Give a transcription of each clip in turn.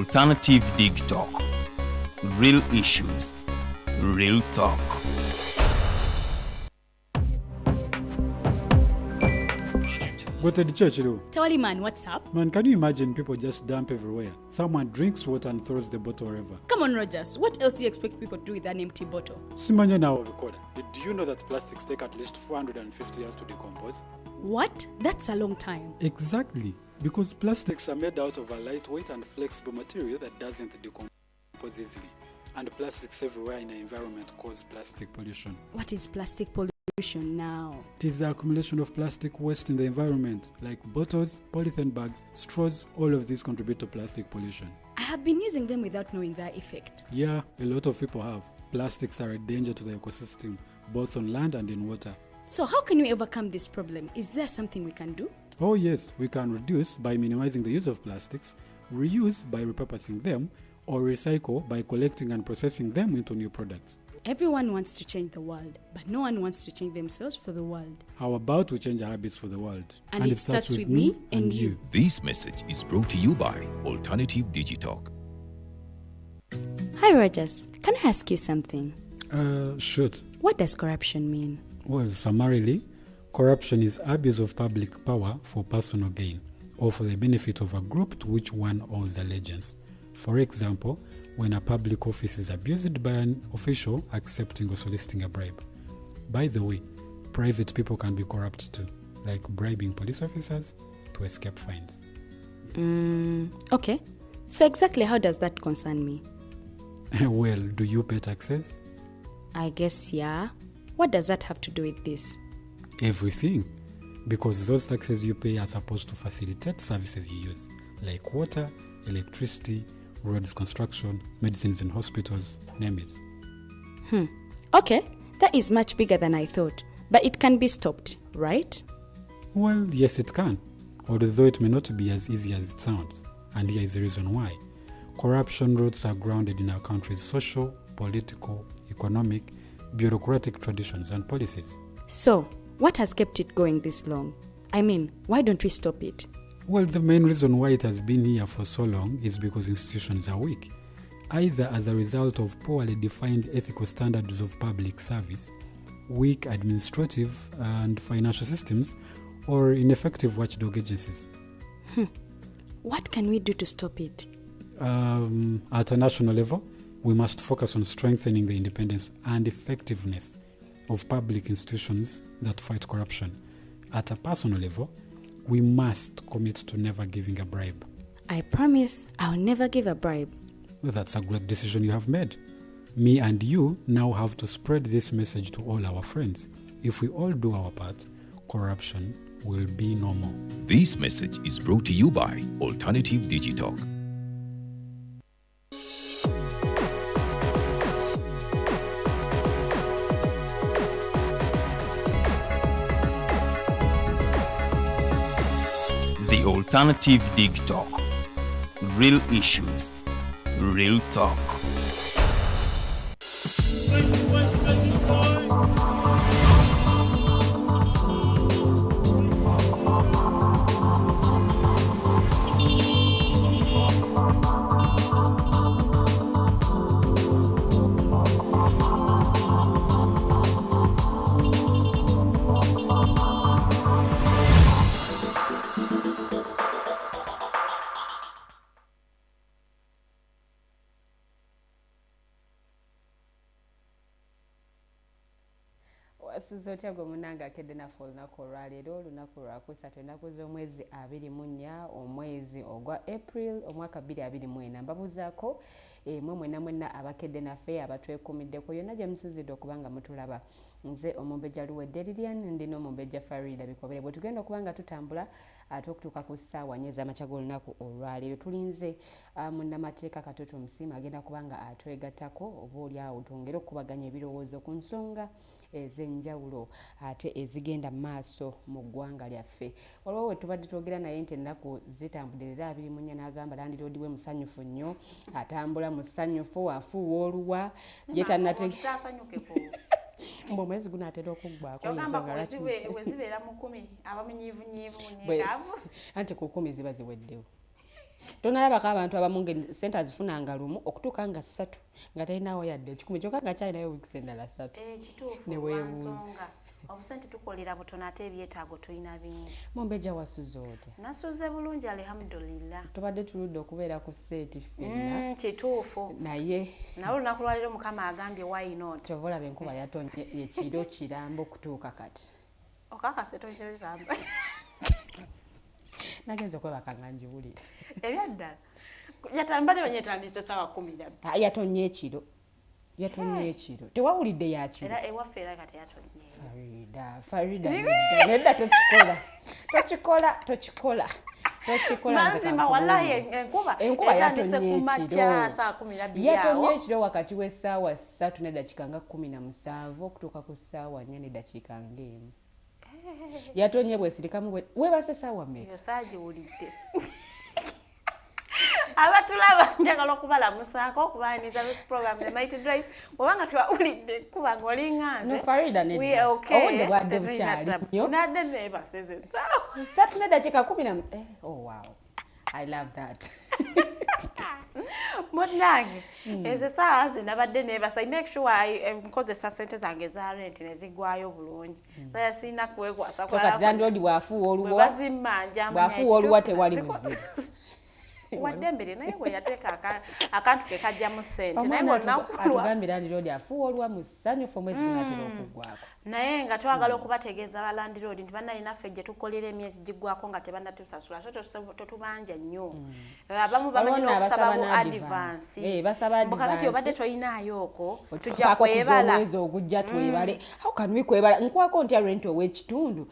Alternative Dig Talk. Real issues, real talk. Go to the church, though. Tawali man, what's up? Man, can you imagine people just dump everywhere? Someone drinks water and throws the bottle wherever. Come on, Rogers. What else do you expect people to do with an empty bottle? Ssenyonyi Joel, did you know that plastics take at least 450 years to decompose? What? That's a long time. Exactly. Because plastics are made out of a lightweight and flexible material that doesn't decompose easily. And plastics everywhere in the environment cause plastic pollution. What is plastic pollution now? It is the accumulation of plastic waste in the environment, like bottles, polythene bags, straws. All of these contribute to plastic pollution. I have been using them without knowing their effect. Yeah, a lot of people have. Plastics are a danger to the ecosystem, both on land and in water. So how can we overcome this problem? Is there something we can do? Oh yes, we can reduce by minimizing the use of plastics, reuse by repurposing them, or recycle by collecting and processing them into new products. Everyone wants to change the world, but no one wants to change themselves for the world. How about we change our habits for the world? And it starts with me and you. This message is brought to you by Alternative Digitalk. Hi, Rogers. Can I ask you something? Shoot. What does corruption mean? Well, summarily, corruption is abuse of public power for personal gain or for the benefit of a group to which one owes allegiance. For example, when a public office is abused by an official accepting or soliciting a bribe. By the way, private people can be corrupt too, like bribing police officers to escape fines. Okay. So exactly how does that concern me? Well, do you pay taxes? I guess, yeah. What does that have to do with this? Everything. Because those taxes you pay are supposed to facilitate services you use, like water, electricity, roads construction, medicines in hospitals, name it. Okay, that is much bigger than I thought. But it can be stopped, right? Well, yes it can, although it may not be as easy as it sounds. And here is the reason why. Corruption roots are grounded in our country's social, political, economic, bureaucratic traditions and policies. So, what has kept it going this long? I mean, why don't we stop it? Well, the main reason why it has been here for so long is because institutions are weak, either as a result of poorly defined ethical standards of public service, weak administrative and financial systems, or ineffective watchdog agencies. What can we do to stop it? At a national level, we must focus on strengthening the independence and effectiveness of public institutions that fight corruption. At a personal level, we must commit to never giving a bribe. I promise I'll never give a bribe. Well, that's a great decision you have made. Me and you now have to spread this message to all our friends. If we all do our part, corruption will be no more. This message is brought to you by Alternative Digitalk. The Alternative Dig Talk. Real issues, real talk. Wasuzotia gwe munanga akedde naffe olunaku olwaleero olunaku lwakusatu ennaku z'omwezi 24 omwezi ogwa April omwaka 2024 mbabuzaako mwe mwenna abakedde naffe abatwekuumiddeko yonna gye musizidde okubanga mutulaba nze omumbejja luwedde Lilian ndina omumbejja Farida Bikobere bwe tugenda okubanga tutambula ate okutuuka ku ssaawa 4 ez'amakya g'olunaku olwaleero tulinze Munnamateeka Kato Tumusiime agenda kubanga atwegattako obaolyawo twongere okubaganya ebirowoozo ku nsonga ez'enjawulo ate ezigenda maaso mu ggwanga lyaffe. Olwo we tubadde twogera naye nti ennaku zitambudde era 24 n'agamba landiroodi we musanyufu nnyo atambula musanyufu afuuwa oluwa yetannateasanyukeko mbo mwezi gunaatera okuggwaako wezibeera mu 10 abamunyiivunyiivu nyegaavu anti ku 10 ziba ziweddewo tonalabako abantu abamu ngeri sente azifunanga lumu okutuuka nga 3 nga talinawo yadde 10 kyokka nga kyalinayo wiiki endala 3 kituufu lwansonga obusente tukolera butono ate ebyetaago tulina bingi. Mombeja wasuze ote? Nasuze bulungi alhamdulillah. Tubadde tuludde okubeera ku seeti ffenna. Kituufu. Naye nawe olunaku lwaleero mukama agambye why not. Kyova olaba enkuba yatonye ekiro kirambo okutuuka kati. Okakase tonkyerezamba. Nagenze okwebaka nga njiwulira. Ebyaddala. Yatambadde banyetandise sawa 10. Yatonye ekiro. Yatonye ekiro. Tewawulidde yakiro. Era ewaffe era kati yatonye. Farida nedda tochikola mazima wallahi enkuba yatandise kumakya saa 12 yatonye ekiro wakati w'essaawa 3 n'eddakiika nga 17 okutuuka ku ssaawa 4 n'eddakiika nga 1 yatonye bwesirikamu webase ssaawa mmeka sagiwulidde abatulaba njagala okubalamusaako okubaaniza program the Mighty Drive bwobanga tewawulidde kuba ng'olinganze Farida obudde bwadde bukyali nadde nebaseze satu n'eddakiika 10 oh wow I love that munnange ezo essaawa zinabadde nebasa make sure nkozesa sente zange za rent nezigwayo bulungi saya sirina kwekwasa landlord bw'afuuwa oluwa bazimmanja bw'afuuwa oluwa tewali buzibu waddembere naye bwe yateeka akantu ke kajjamu ssente naye atugambira landlord afuuwa oluwa musanyufu omwezi gunatera okuggwako naye nga twagala okubategeeza ba landlord nti bannayinaffe gye tukolera emyezi giggwako nga tebannatusasula so totubanja nnyo abamu bamanyi n'okusaba bu advance mbukakati obadde toyinaayo okwo tujja kwebala omwezi ogujja twebale how can we kwebala nkwako ntya rent ow'ekitundu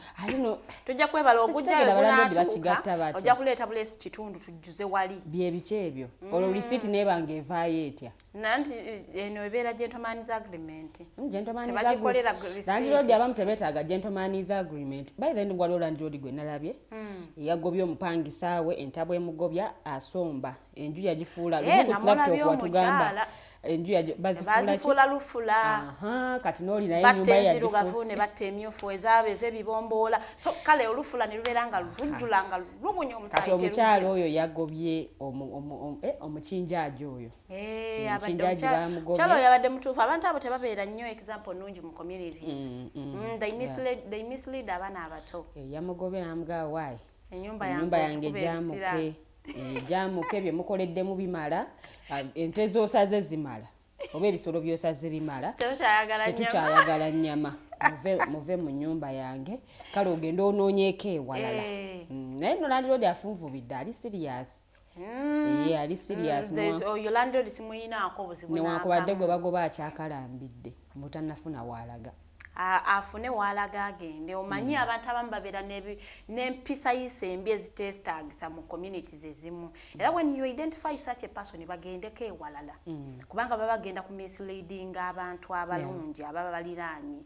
tujja kwebala ogujjayo gunaatuuka ojja kuleeta bulesi kitundu tujjuze wali byebiki ebyo olwo receipt nebanga evaayo etya nanti eno ebeera gentleman's agreement tebagikolera landlord abamu tebeetaaga gentleman's agreement by then waliwo landlord gwe nalabye yagobye omupangisa we entabwe emugobya asomba enju yagifuula lumusnaptop watugamba enju bazifuula lufula kati n'oli naye ennyumba enzirugavu ne batta emyufu ezaaba ez'ebibomboola so kale olufula ne lubeera nga lujjula nga lubunya omusaayi kati omukyalo oyo yagobye omukinjaaji oyo kyalo yabadde mutuufu abantu abo tebabeera nnyo example nnungi mu communities they mislead abaana abato yamugobye n'amugaba waayi ennyumba yange gyamuke jamuke bye mukoleddemu bimala ente z'osaze zimala oba ebisolo by'osaze bimala tetukyayagala nnyama muve mu nnyumba yange kale ogenda onoonyeeko ewalala naye no landlord afunvubidde ali serious ali serious oyo landlord simuyinaako obuzibu newankubadde gwe bagoba akyakalambidde mutannafuna waalaga afune walaga agende omanyi abantu abamu babeera n'empisa yisembi ezitestagisa mu communities ezimu era when you identify such a person bagendeko ewalala kubanga baba bagenda ku misleading abantu abalungi ababa baliraanye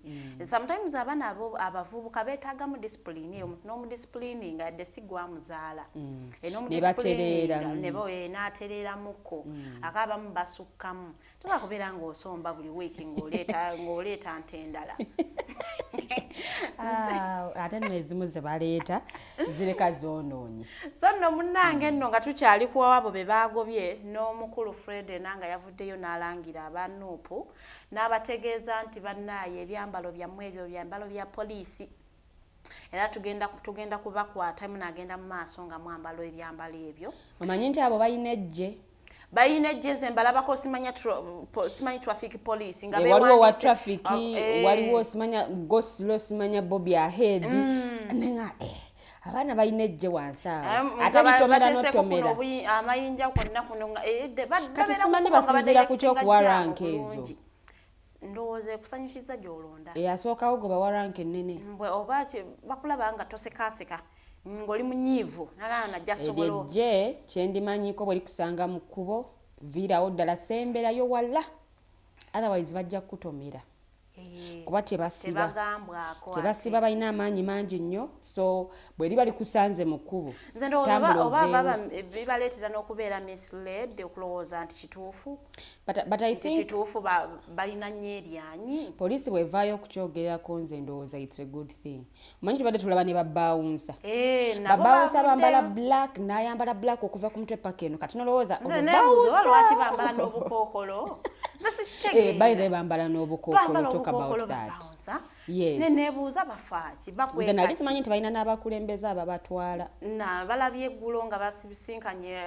sometimes abaana abo abavubuka beetaaga mu discipline omuntu n'omudisciplining adde sigwa muzaala n'atereeramuko akabamu basukkamu toza kubeera ng'osomba buli wiiki ng'oleeta nte endala ate nezimu zebaleeta zireka zoonoonye so nno munnange nno nga tukyali ku abo be baagobye n'omukulu Fred nanga yavuddeyo n'alangira abanuupu n'abategeeza nti bannaaye ebyambalo byammwe ebyo byambalo bya poliisi era tugenda kubakwata munagenda mu maaso nga mwambalo ebyambalo ebyo omanyi nti abo bayina ejjeze mbalabako simanyi traffic police nga waliwo wa traffic waliwo simanya gosilo simanya Bobby ahead nenga abaana bayina ejje wansi awo ate bitomera n'otomera amayinja kwonna kuno kati simanyi basinziira ku kyokuwa rank ezo ndowooza ekusanyusiza gy'olonda eyasookawo gwe bawa rank ennene mbwe oba bakulaba nga tosekaseka ng'oli munyiivu nagana najja sobola ejje kyendimanyiiko bwe likusanga mu kkubo viirawo ddala semberayo wala otherwise bajja kukutomera kuba tebasiba balina amaanyi mangi nnyo so bwe liba likusanze mu kkubo nze ndowooza oba bibaleetera n'okubeera misled okulowooza nti kituufu but I think kituufu balina nnyo eryanyi poliisi bwevaayo okukyogererako nze ndowooza it's a good thing omanyi tubadde tulaba ne babbawunsa bambala black n'ayambala black okuva ku mutwe paka eno kati nolowooza lwaki bambala n'obukookolo by the bambala n'obukookolo talk about that nenebuuza bafaaki nze nali simanyi nti balina n'abakulembeze abo batwala balabye eggulo nga basisinkanye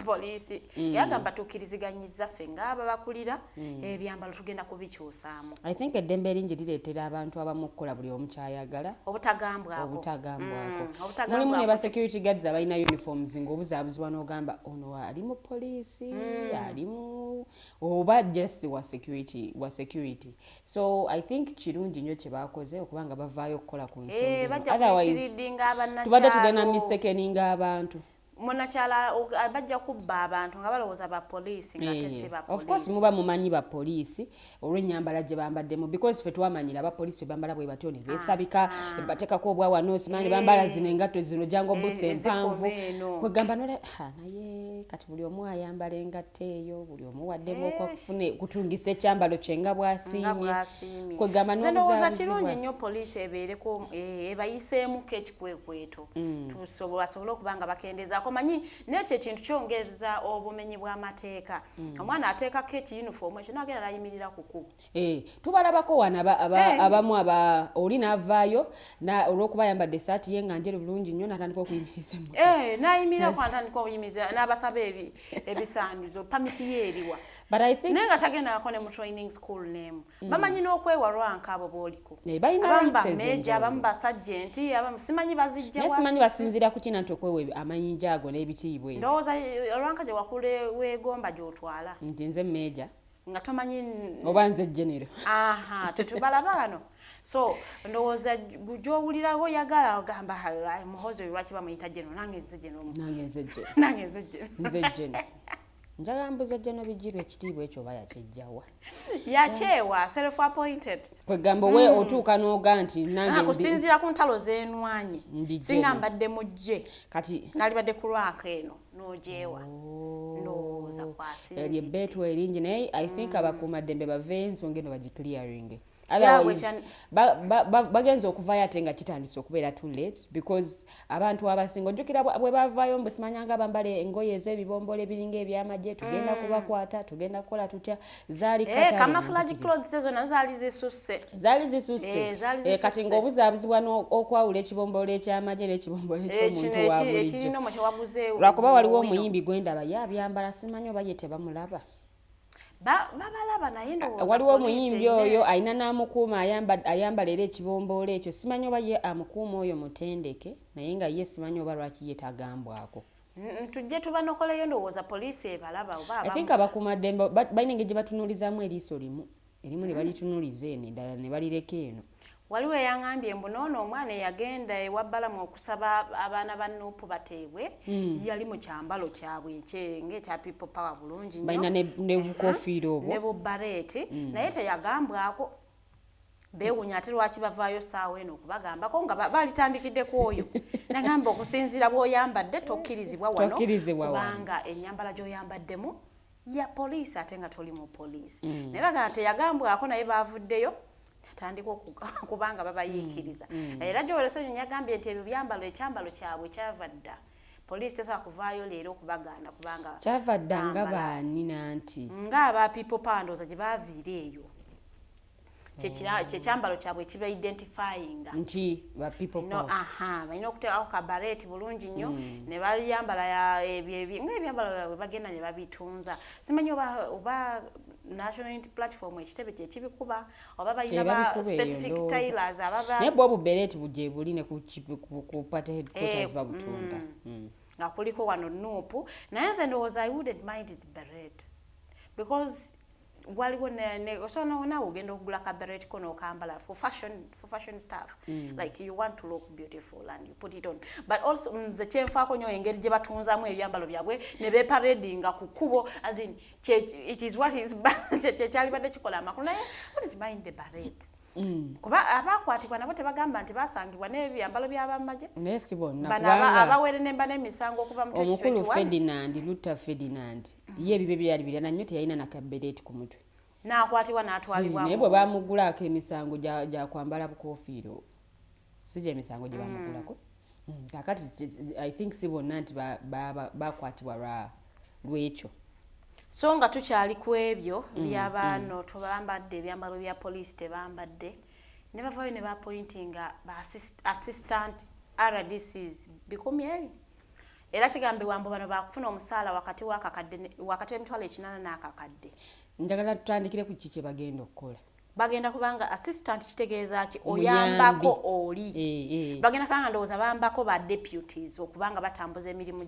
poliisi yagamba tukkiriziganyizza ffe ng'aba bakulira ebyambalo tugenda kubikyusaamu I think eddembe eringi lireetera abantu abamu okukola buli omu kyayagala obutagambwako mulimu ne ba security guards abalina uniforms ng'obuzaabuzibwa n'ogamba ono ali mu poliisi alimu oba just wa security so I think kirungi nnyo kye baakoze okuba nga bavaayo okukola ku nsonga otherwise tubadde tugenda mistakeninga abantu munakyala bajja kubba abantu nga balowooza ba poliisi nga tesi ba poliisi of course muba mumanyi ba poliisi olw'ennyambala gye bambaddemu because ffe twamanyira aba poliisi bambala bwe batyo ne beesabika bateekako obwawa noosimani bambala zino engatto zino jango boots empanvu kwegamba naye kati buli omu ayambala engatto eyo buli omu waddemu okwakufune kutungisa ekyambalo kye nga bw'asiimye kwegamba ndowooza kirungi nnyo poliisi ebeereko ebayiseemuko ekikwekweto basobole okuba nga bakendeezaako manyi nekyo ekintu kyongeza obumenyi bw'amateeka omwana ateekako ekiyunifoomu ekyo n'agenda n'ayimirira ku kkubo tubalabako wano abamu oli n'avaayo olw'okuba ayambadde essaati ye nga njeru bulungi nnyo n'atandika okuyimiriza n'ayimirira kwatandika okuyimiriza n'abasaba ebisaanyizo pamiti ye eriwa naye nga tagendako ne mu training school n'emu bamanyi n'okwewalwanka abo b'oliko abamu bameja abamu basajjenti abamu simanyi bazijjawa naye simanyi basinziira ku kina nti okwewa amayinja ago n'ebitiibwa ebyo ndowooza olwanka gye wakule weegomba gy'otwala nti nze meja nga tomanyi oba nze genero tetubalaba bano so ndowooza gy'owulirawo oyagala ogamba muhozi oyo lwaki bamuyita genero nange nze genero njagala mbuza jjano bijjirwa ekitiibwa ekyo oba yakijjawa yakyewa self appointed kwegamba we otuuka n'oga nti nange kusinziira ku ntalo z'enwanyi singa mbadde mujje kati nalibadde ku lwaka eno n'ogyewa ndowooza kwasinzidde eryo ebbeetu eringi naye I think abakuumaddembe bave ensonga eno bagiclearing bagenza okuvaayo ate nga kitandise okubeera too late because abantu abasinga ojjukira bwe bavaayo mbu simanyanga bambala engoye ez'ebibombolo ebiringa ebyamagye tugenda kubakwata tugenda kukola tutya zaali camouflage clothes ezo nazo zaali zisusse kati ng'obuzaabuzibwa okwawula ekibombolo ekyamagye n'ekibombolo eky'omuntu wa bulijjo lwakuba waliwo omuyimbi gwendaba ye abyambala simanyi oba ye tebamulaba babalaba naye ndowooza waliwo omuyimbi oyo alina n'amukuuma ayambala era ekibombolo ekyo simanyi oba ye amukuuma oyo mutendeke naye nga ye simanyi oba lwaki ye tagambwako tujje tuba nokoleyo ndowooza poliisi ebalaba oba I think abakuumaddembe balina engeri gye batunuulizaamu eriiso limu ne balitunuuliza eno eddala ne balireka eno waliwo eyaŋambye mbu noono omwana eyagenda ewabbalamu okusaba abaana ba Nuupu bateebwe yali mu kyambalo kyabwe ng'ekya people power bulungi nnyo balina ne bukofiira obwo ne bubareeti naye teyagambwako beewunya ate lwaki bavaayo saawa eno okubagambako nga baalitandikiddeko oyo nagamba okusinziira bw'oyambadde tokkirizibwa wano kubanga ennyambala gy'oyambaddemu ya poliisi ate nga toli mu poliisi naye bagamba teyagambwako naye baavuddeyo tandika kubanga babayiikiriza era Joel Ssenyonyi yagambye nti ebyo ekyambalo kyabwe kyava dda poliisi tesobola kuvaayo leero okubagaana kubanga kyava dda nga baani nanti ng'aba people pandoza gye baaviira eyo kyekyambalo kyabwe kiba identifyinga nti ba people balina okuteekako kabareeti bulungi nnyo ne bayambala ng'ebyambalo byabwe bagenda ne babitunza simanyi oba National Unity Platform ekitebe kye kibikuba oba balina ba specific tailors naye bwe obubereeti bujje buli ne ku party headquarters babutunda nga kuliko wano Nuupu naye nze ndowooza I wouldn't mind the beret because waliwo ne osobola naawe ogenda okugula kabareti kono okambala for fashion stuff. Like you want to look beautiful and you put it on. But also nze kyenfaako nnyo engeri gye batunzamu ebyambalo byabwe ne beeparedinga ku kkubo as in it is what is kyali badde kikola amakulu naye what is mind the barret. Kuba abakwatibwa nabo tebagamba nti basangibwa n'ebyambalo by'abamagye naye si bonna kubanga abawere nemba n'emisango okuva mu 2021. Omukulu Ferdinand Luther Ferdinand ye ebibye byali birana nnyo teyalina na kabereti ku mutwe n'akwatibwa n'atwalibwa naye bwe bamugulako emisango gya kwambala bukofiiro si gye emisango gye bamugulako kakati I think si bonna nti bakwatibwa lwekyo. So nga tukyali ku ebyo by'abaano tubambadde ebyambalo bya poliisi tebambadde ne bavaayo ne bapointinga assistant RDCs 100 era kigambibwa mbu bano bakufuna omusaala wakati w'emitwalo 8 n'akakadde. Njagala tutandikire ku kiki bagenda okukola. Bagenda kubanga assistant kitegeeza ki oyambako oli. Bagenda kubanga ndowooza bambako ba deputies okubanga batambuza emirimu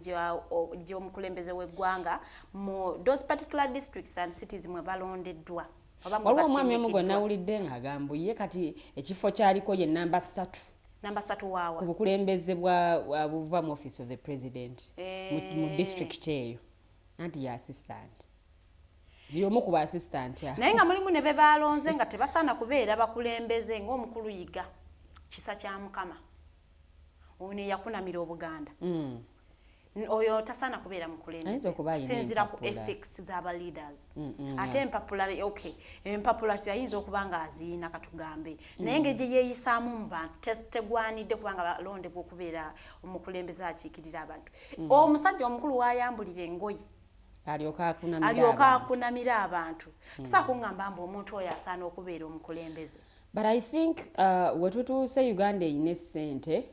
gy'omukulembeze w'eggwanga mu those particular districts and cities mwe balondeddwa. Waliwo omwami omu gwe nawulidde ng'agamba ye kati ekifo kyaliko ye namba 3. Namba 3 waawa. Ku bukulembeze buva mu office of the president mu district eyo. Anti ya assistant. Yomu kuba assistant ya. Naye nga mulimu ne be balonze nga tebasaana kubeera bakulembeze ng'omukulu Yiga kisa kya Mukama. Ono yakunamira Obuganda. Oyo tasaana kubeera mukulembeze. Sinzira ku ethics z'aba leaders. Ate empapula okay. Empapula ayinza okuba nga aziina katugambe. Naye engeri gye yeeyisaamu mu bantu tegwanidde kubanga balondebwa okubeera omukulembeze akiikirira abantu. Omusajja omukulu wayambulira engoye. Alyoka akunamira abantu. Tusa kungamba mbu omuntu oyo asaana okubeera omukulembeze. But I think we tutuuse Uganda eyina ssente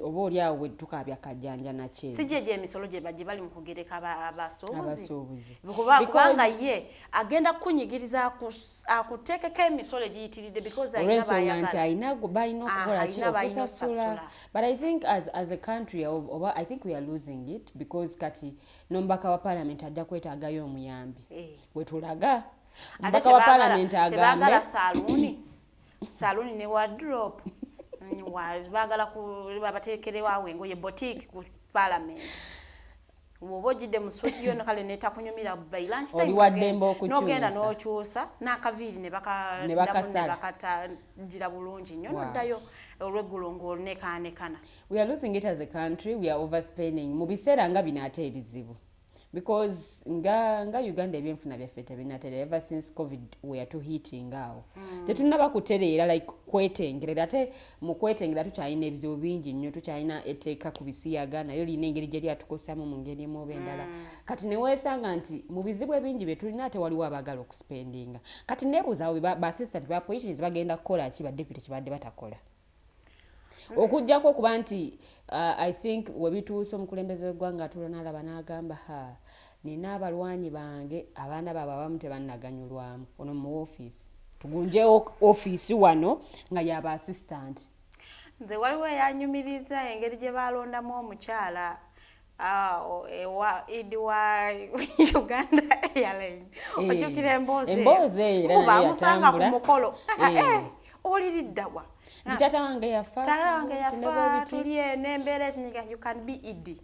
oba oliawo bwe tukabya kajjanja nakye. Si gye emisolo gye bali mu kugereka abasuubuzi. Kubanga ye agenda kukunyigiriza akuteekeko emisolo egiyitiridde because ayina balina okukola ki okusasula. But I think as a country I think we are losing it because kati n'omubaka wa Parliament ajja kwetaagayo omuyambi. Bwe tulaga omubaka wa Parliament agambe saluuni ne wardrobe bagala babateekerewawo engoye boutique ku Parliament. Woba ogidde mu suuti yo kale netakunyumira by lunch time n'ogenda n'okyusa n'akaviiri ne bakatangira bulungi nnyo noddayo olw'eggulo ng'onekaanekana. We are losing it as a country. We are overspending mu biseera nga bino ate ebizibu because nga Uganda ebyenfuna byaffe tebinatera ever since COVID we are too hitting awo tetunaba kutereera like kwetengerera ate mu kwetengerera tukyalina ebizibu bingi nnyo tukyalina etteeka ku bisiyaga nayo lina engeri gye lyatukosamu mu ngeri emu oba endala kati ne weesanga nti mu bizibu ebingi bye tulina ate waliwo abagala okuspendinga kati neebuuzaawo ba assistant ba politicians bagenda kukola ki ba deputy kibadde batakola okujjako okuba nti I think webituuse omukulembeze w'eggwanga atula n'alaba n'agamba nina abalwanyi bange abaana baabwe abamu tebannaganyulwamu ono mu ofiisi tugunje ofiisi wano nga yaba assistant. Nze waliwo eyanyumiriza engeri gye balondamu omukyala idi wa Uganda Airline ojjukira emboozi bamusanga ku mukolo oliriddawa Tata wange yafa tuliye n'embeera etunyiga you can be idi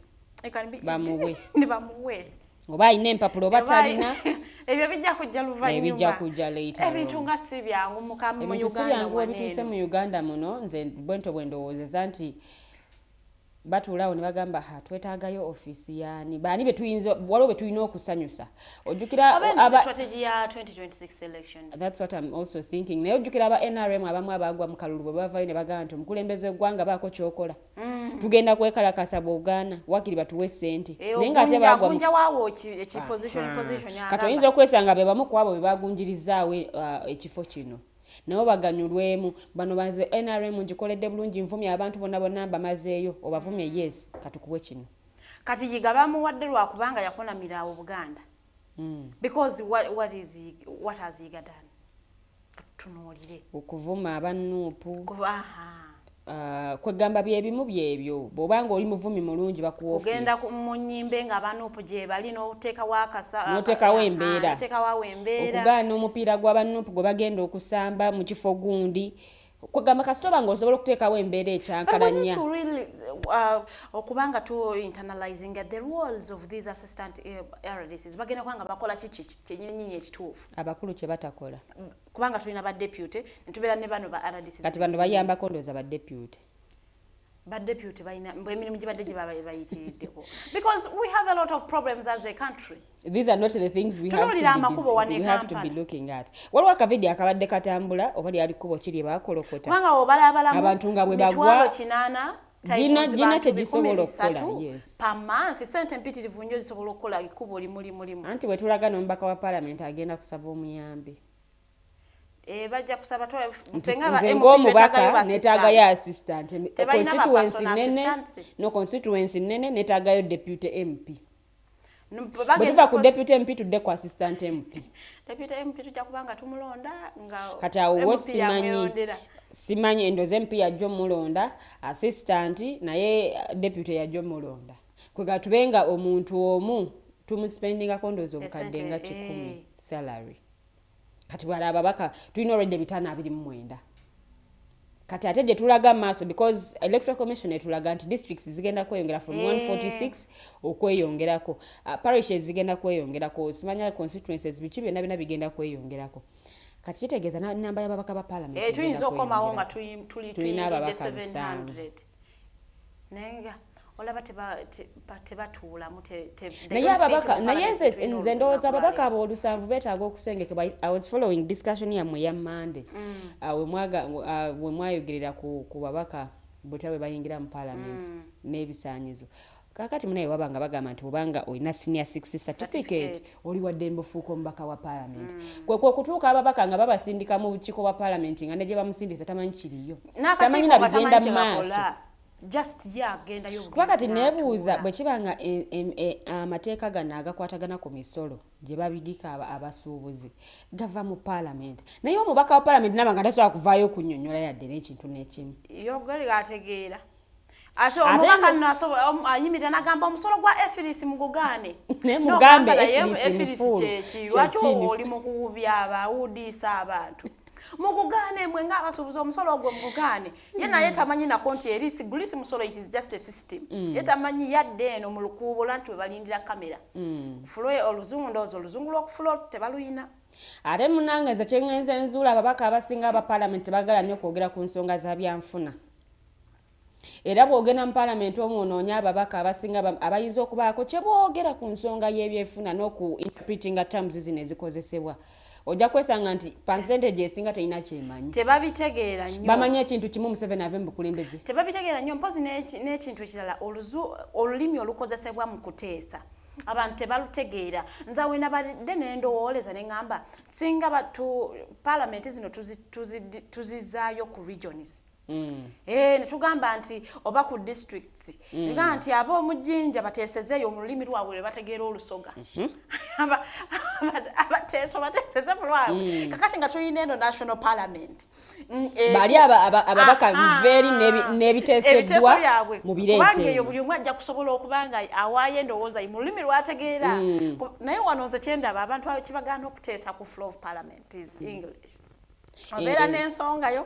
bamuwe ne bamuwe oba alina empapula oba talina ebyo bijja kujja luvannyuma ebintu nga si byangu mu Uganda ebituuse mu Uganda muno nze bwento bwe ndowoozeza nti batuulaawo ne bagamba twetaagayo ofiisi yaani baani waliwo be tulina okusanyusa ojjukira strategy ya 2026 elections. That's what I'm also thinking. Naye ojjukira aba NRM abamu abagwa mu kalulu bwe bavaayo ne bagamba nti omukulembeze w'eggwanga baako kyokola tugenda kwekalakasa bw'ogaana wakiri batuwe ssente naye nga ate bagunja waawo position kati oyinza okwesanga be bamu ku abo be bagunjirizaawo ekifo kino nabo baganyulwemu bano baze NRM ngikoledde bulungi nvumye abantu bonna bamazeeyo obavumye yes katukuwe kino kati Yiga bamuwadde lwakubanga yakonamira Obuganda because what has Yiga done tunuulire okuvuma abannuupu kwegamba byebimu byebyo bw'obanga oli muvumi mulungi bakuwa office kugenda mu nnyimbe nga banuupu gye bali n'oteekawo n'oteekawo embeera okugaana omupiira gw'abanuupu gwe bagenda okusamba mu kifo gundi kugamba kasitoba ng'osobola okuteekawo embeera ekyankalanya okubanga tu internalizing the roles of these assistant RDCs bagenda kubanga bakola kiki kyennyini ekituufu abakulu kye batakola kubanga tulina ba deputy netubeera ne bano ba RDCs kati bano bayambako ndooza ba deputy balina emirimu gibadde gye bayitiriddeko because we have a lot of problems as a country. These are not the things we have to be looking at. Waliwo akavidiyo akabadde katambula oba lyali kkubo kiri baakolokota abantu nga bwe bagwa gina kyegisobola okukola per month sente mpitirivu nnyo zisobola okukola ekkubo limulimulimu anti bwe tulaga n'omubaka wa palamenti agenda kusaba omuyambi bajja kusaba ng'omubaka neetaagayo assistant constituency nene neetaagayo deputy MP bwe tuva ku deputy MP tudde ku assistant MP tujja kubanga tumulonda kati awo simanyi endoze MP yajja omulonda assistant naye deputy yajja omulonda kwega tubenga omuntu omu tumuspendingako ndoozi obukadde nga 100 salary kati bwala ababaka tulina already 529 kati ate gye tulaga maaso because electoral commission etulaga nti districts zigenda kweyongera from 146 okweyongerako parishes zigenda kweyongerako simanya constituencies biki byonna bigenda kweyongerako kati kitegeeza namba y'ababaka ba parliament tuyinza okomawo nga tulina ababaka 700 nenga olaba tebatuulamu naye nze ndowooza ababaka abo olusanvu beetaaga okusengekebwa. I was following discussion yammwe ya Monday we mwayogerera ku babaka bwe bayingira mu parliament n'ebisaanyizo kakati munaye wabanga bagamba nti obanga olina senior 6 certificate oli wadde mbufuuka omubaka wa parliament kwe okutuuka ababaka nga babasindika mu bukiiko bwa parliament nga ne gye bamusindisa tamanyi kiriyo tamanyi na bigenda mu maaso just agenda yo wakati nebuuza bwe kibanga amateeka gano agakwatagana ku misolo gye babigika abasuubuzi gava mu parliament naye omubaka wa parliament nabanga tasobola kuvaayo kunnyonnyola yadde n'ekintu n'ekimu yogeri ategeera ate omubaka ayimirira n'agamba omusolo gwa efirisi mugugaane mugambe efirisi kyeki lwaki oli mu kuwubya abawudiisa abantu mugugaane mwe ng'abasuubuzi omusolo ogwo mugugaane ye naye tamanyi nako nti erisi gulisi musolo it is just a system ye tamanyi yadde eno mu lukuubo lanti we balindira kamera fulo oluzungu ndowooza oluzungu lw'okufulo tebaluyina ate munange kye ngenze nzuula ababaka abasinga aba parliament bagala nnyo okwogera ku nsonga za byanfuna era bwogenda mu parliament omwonoonya ababaka abasinga abayinza okubaako kye boogera ku nsonga y'ebyefuna n'oku interpretinga terms zino ezikozesebwa ojja kwesanga nti percentage esinga terina kyemanyi tebabitegeera nnyo bamanyi ekintu kimu Museveni ave mu bukulembeze tebabitegeera nnyo mpozi n'ekintu ekirala olulimi olukozesebwa mu kuteesa abantu tebalutegeera nze we nabadde nendowooleza ne ŋŋamba singa parliament zino tuzizaayo ku regions netugamba nti oba ku districts tugamba nti ab'omujinja bateesezeeyo mu lulimi lwabwe lwe bategeera olusoga bateeseze mu lwabwe kakati nga tulina eno national parliament bali ababaka very n'ebiteeseddwa mu bireete kubanga eyo buli omu ajja kusobola okuba nga awaayo endowooza mu lulimi lwategeera naye wano nze kyendaba abantu kibagaana okuteesa ku floor of parliament is English obeera n'ensongayo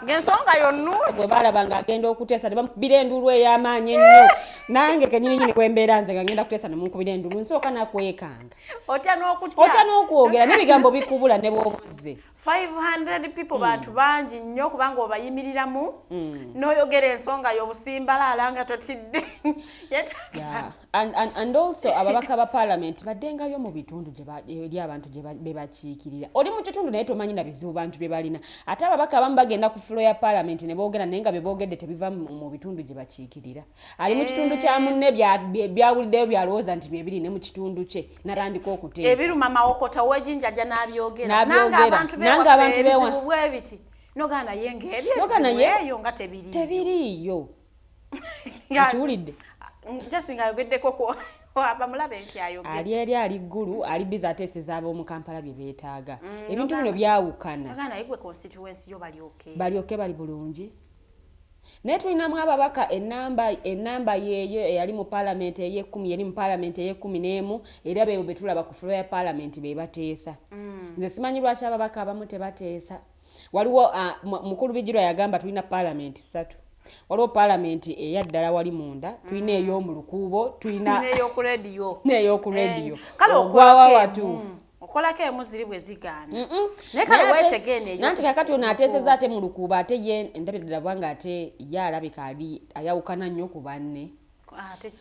ng'ensongayo nnungi bwe balaba ng'agenda okuteesa ne bamukubira enduulu ey'amaanyi ennyo nange kenyininyini kwembeera nze nga ngenda kuteesa ne munkubira enduulu nsooka nakwekanga otya n'okwogera n'ebigambo bikubula ne bw'obuzze 500 people bantu bangi nnyo kubanga obayimiriramu n'oyogera ensongayo obusimbalaala nga totidde and also ababaka ba parliament baddengayo mu bitundu eri abantu gye bakiikirira oli mu kitundu naye tomanyi na bizibu bantu bye balina ate ababaka abamu bagenda ku floor ya parliament ne boogera naye nga bye boogedde tebiva mu bitundu gye bakiikirira ali mu kitundu kya munne byawuliddeyo byalowooza nti bye biri ne mu kitundu kye natandika okuteesa ebiruma mawokota w'ejinjajja n'abyogera nanga abantu bewa bwebiti nogana yenge ebyo nga tebiriyo kiwulidde jasinga ayogeddeko ko abamulabe nti ayogedde ali ggulu ali biza ateeseza ab'omu Kampala bye beetaaga ebintu bino byawukana nogana yigwe constituency yo balyoke bali bulungi naye tulinamu ababaka enamba yeeyo eyali mu paalamenti ey'ekkumi yali mu paalamenti ey'ekkumi era beebo be tulaba ku floor ya paalamenti be bateesa nze simanyi lwaki ababaka abamu tebateesa waliwo mukulu bijirwa yagamba tulina paalamenti 3 waliwo paalamenti eyaddala wali munda tulina ey'omu lukuubo tulina n'ey'oku rediyo kale ogwawa watuufu okolako emu ziri bwe zigaana naye kale weetegeene nanti kakati ono ateeseza ate mu lukuubo ate ye endabirira bwanga ate ye alabika ali ayawukana nnyo ku banne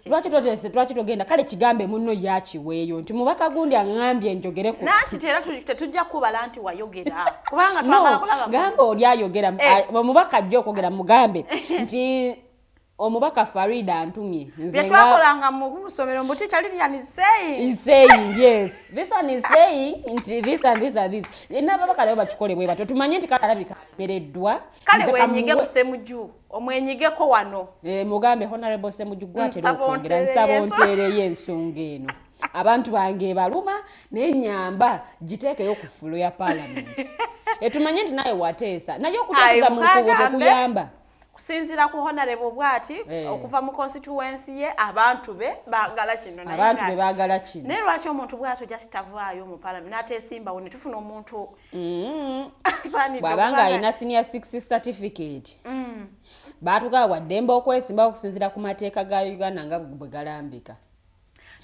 lwaki toteese twaki togenda kale kigambe munno yakiweeyo nti mubaka gundi aŋŋambye njogere ku nanti tera tetujja kubala nti wayogera kubanga twagala kulaba gamba oli ayogera omubaka ajja okwogera mugambe nti omubaka Farida antumye nze twakolanga mu ssomero mbu teacher Lilian is saying yes this one is saying nti this and this and this n'ababaka leo bakikole bwe bato tumanye nti kale alabika mereddwa kale wenyige ku Ssemuju omwenyigeko wano mugambe honorable Ssemuju gwatera okwogera nsabontereye ensonga eno abantu bange baluma n'enyamba giteekeyo ku fulo ya paalamenti tumanye nti naye wateesa naye okuteesa mu lukuubo tekuyamba kusinzira ku honorable bwati okuva mu constituency ye abantu be baagala kino naye abantu be baagala kino naye lwaki omuntu bwati just tavaayo mu parliament n'ateesimbawo ne tufuna omuntu bw'abanga alina senior 6 certificate baatugaa waddembe okwesimbawo okusinzira ku mateeka ga Uganda nga bwe galambika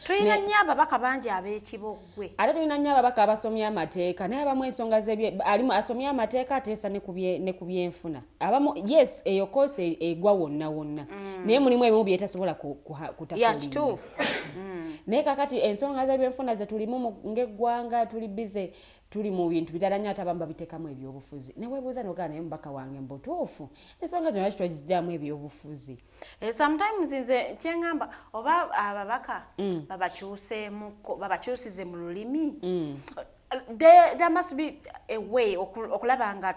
tulina nnyo ababaka bangi ab'ekibogwe ate tulina nnyo ababaka abasomya amateeka naye abamu ensonga alimu asomya amateeka ateesa ne ku byenfuna abamu yes eyo koose egwa wonna naye mulimu ebimu byetasobola kutakuufu naye kakati ensonga z'ebyenfuna ze tulimu ng'eggwanga tuli bize tuli mu bintu birala nnyo ate abamu babiteekamu ebyobufuzi ne weebuuza n'ogaa naye mubaka wange mbutuufu ensonga zonna lwaki twazigyamu ebyobufuzi sometimes nze kyeŋŋamba oba ababaka babakyusize mu lulimi there must be a way okulaba nga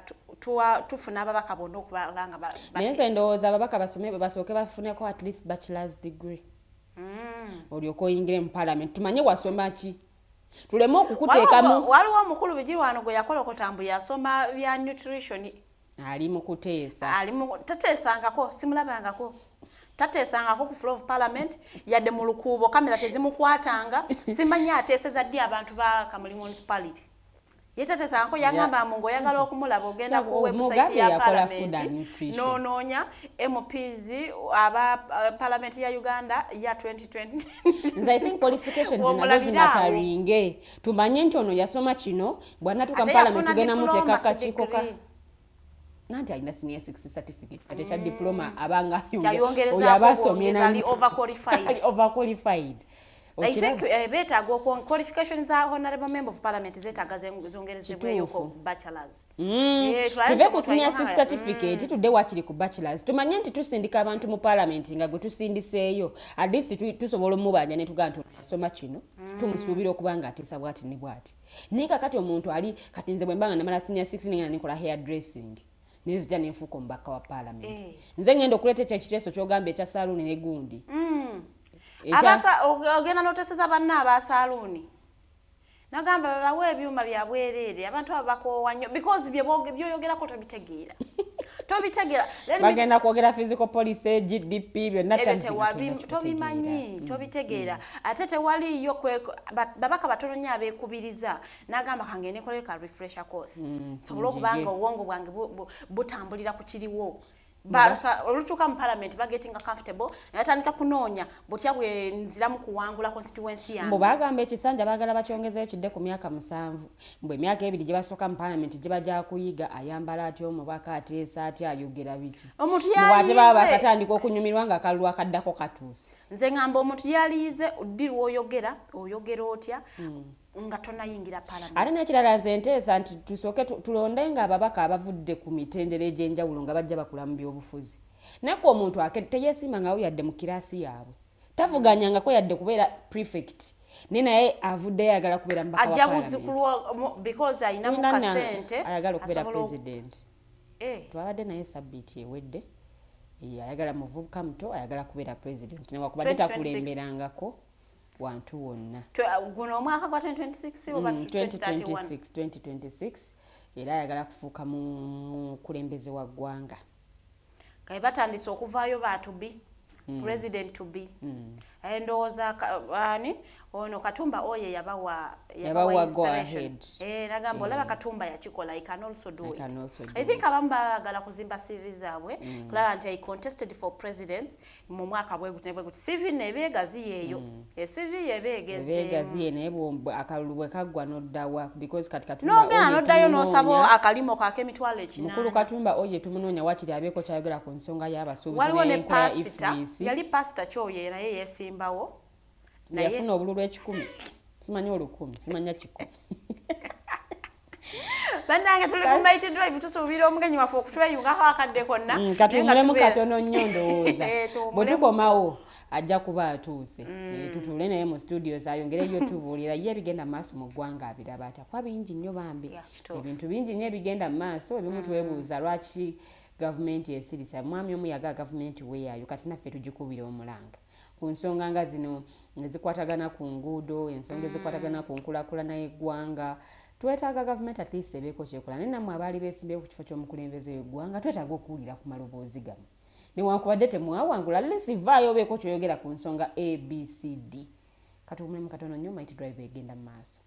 tufuna ababaka bonna okulaba nga naye nze ndowooza ababaka basome basooke bafuneko at least bachelor's degree olyoka oyingire mu parliament tumanye wasoma ki tuleme okukuteekamu waliwo omukulu bijirwano gwe yakolokota mbu yasoma bya nutrition ali mu kuteesa tateesangako simulabangako tateesangako ku floor of parliament yadde mu lukuubo kamera tezimukwatanga simanyi ateeseza ddi abantu ba Kamuli municipality yetateesangako yagamba mu ng'oyagala okumulaba ogenda ku website ya parliament n'onoonya MPs aba parliament ya Uganda ya 2020 nze I think qualifications nazo zinataringe tumanye nti ono yasoma kino bw'anatuuka mu parliament tugenda muteeka akakiiko ka nanti alina senior 6 certificate ate kya diploma abanga oyo abasomye nali overqualified I think beetaaga qualifications za honorable member of parliament zeetaaga zongerezebweyo ku bachelors tuve ku senior 6 certificate tudde wakiri ku bachelors tumanye nti tusindika abantu mu parliament nga gwe tusindiseeyo at least tusobola omubanja ne tugaa nti asoma kino tumusuubira okuba nga ateesa bwati ne bwati naye kakati omuntu ali kati nze bwe mbanga namala senior 6 nengenda nikola hair dressing nezija nenfuuka omubaka wa parliament nze ngenda okuleeta ekiteeso kyogamba ekya saluuni ne gundi ogenda n'oteeseza banna abasaluuni nagamba babawe ebyuma byabwereere abantu abo bakoowa nnyo because byoyogerako tobitegeera bagenda kwogera physical police GDP byonna tobimanyi tobitegeera ate tewaliyo babaka batono nnyo abeekubiriza nagamba kange nekolayo ka refresher course sobola okubanga obwongo bwange butambulira ku kiriwo olutuuka mu parliament bagetinga comfortable natandika kunoonya butya bwe nziramu kuwangula constituency yange bagamba ekisanja baagala bakyongezeyo kidde ku myaka 7 mbwe emyaka 2 gye basooka mu parliament gye bajja kuyiga ayambala atya omubaka ateesa atya ayogera biki omuntu yalize baba bakatandika okunyumirwa nga akalulu akaddako katuuse nze ngamba omuntu yalize oddirwa oyogera otya nga tonayingira parliament ate n'ekirala nze nteesa nti tusooke tulonde nga ababaka abavudde ku mitendera egy'enjawulo nga bajja bakula mu byobufuzi naye omuntu teyeesimba nga yadde mu kiraasi yaabwe tavuganyangako yadde kubeera prefect naye avudde ayagala kubeera mubaka wa parliament because ayina mu kasente ayagala okubeera president twabadde naye sabbiiti ewedde ayagala muvubuka muto ayagala kubeera president newakubadde takulemberangako wantu wonna guno omwaka gwa 2026 oba 2026 era ayagala kufuuka mu kulembeze wa ggwanga kale batandise okuvaayo batubi president to be endowooza ani ono Katumba oye yabawa inspiration nagamba olaba Katumba yakikola I can also do it. I think abamu bagala kuzimba CV zaabwe kulaba nti I contested for president mu mwaka bweguti CV nebeegazi yeeyo CV yebeegazi naye akalulu bwe kaggwa noddawa because kati Katumba nogenda noddayo n'osaba akalimo k'emitwalo ekinaana mukulu Katumba oye tumunoonya wakiri abeeko kyayogera ku nsonga y'abasuubuzi waliwo ne pasita yali pasita kyoye naye yeesimbawo yafuna obululu 10 simanyi 10 simanya 10 bannange tuli ku Mighty Drive tusuubira omugenyi waffe okutweyungako akadde konna katumulemu katono nnyo ndowooza bwe tukomawo ajja kuba atuuse tutuule naye mu studios ayongereyo tubuulira ye ebigenda mu maaso mu ggwanga abiraba atya kwa bingi nnyo bambi ebintu bingi nnyo ebigenda mu maaso ebimu twebuuza lwaki gavumenti esirisa mwami omu yaga gavumenti weeyaayo kati naffe tugikubira omulanga ku nsonga nga zino ezikwatagana ku nguudo ensonga ezikwatagana ku nkulaakulana y'eggwanga twetaaga gavumenti at least ebeeko kyekola naye nammwe abaali beesimbyewo ku kifo ky'omukulembeze w'eggwanga twetaaga okuwulira ku maloboozi gammwe newankubadde temwawangula lesivaayo obeeko kyoyogera ku nsonga abcd katuwumulemu katono nnyo Mighty Drive egenda mu maaso.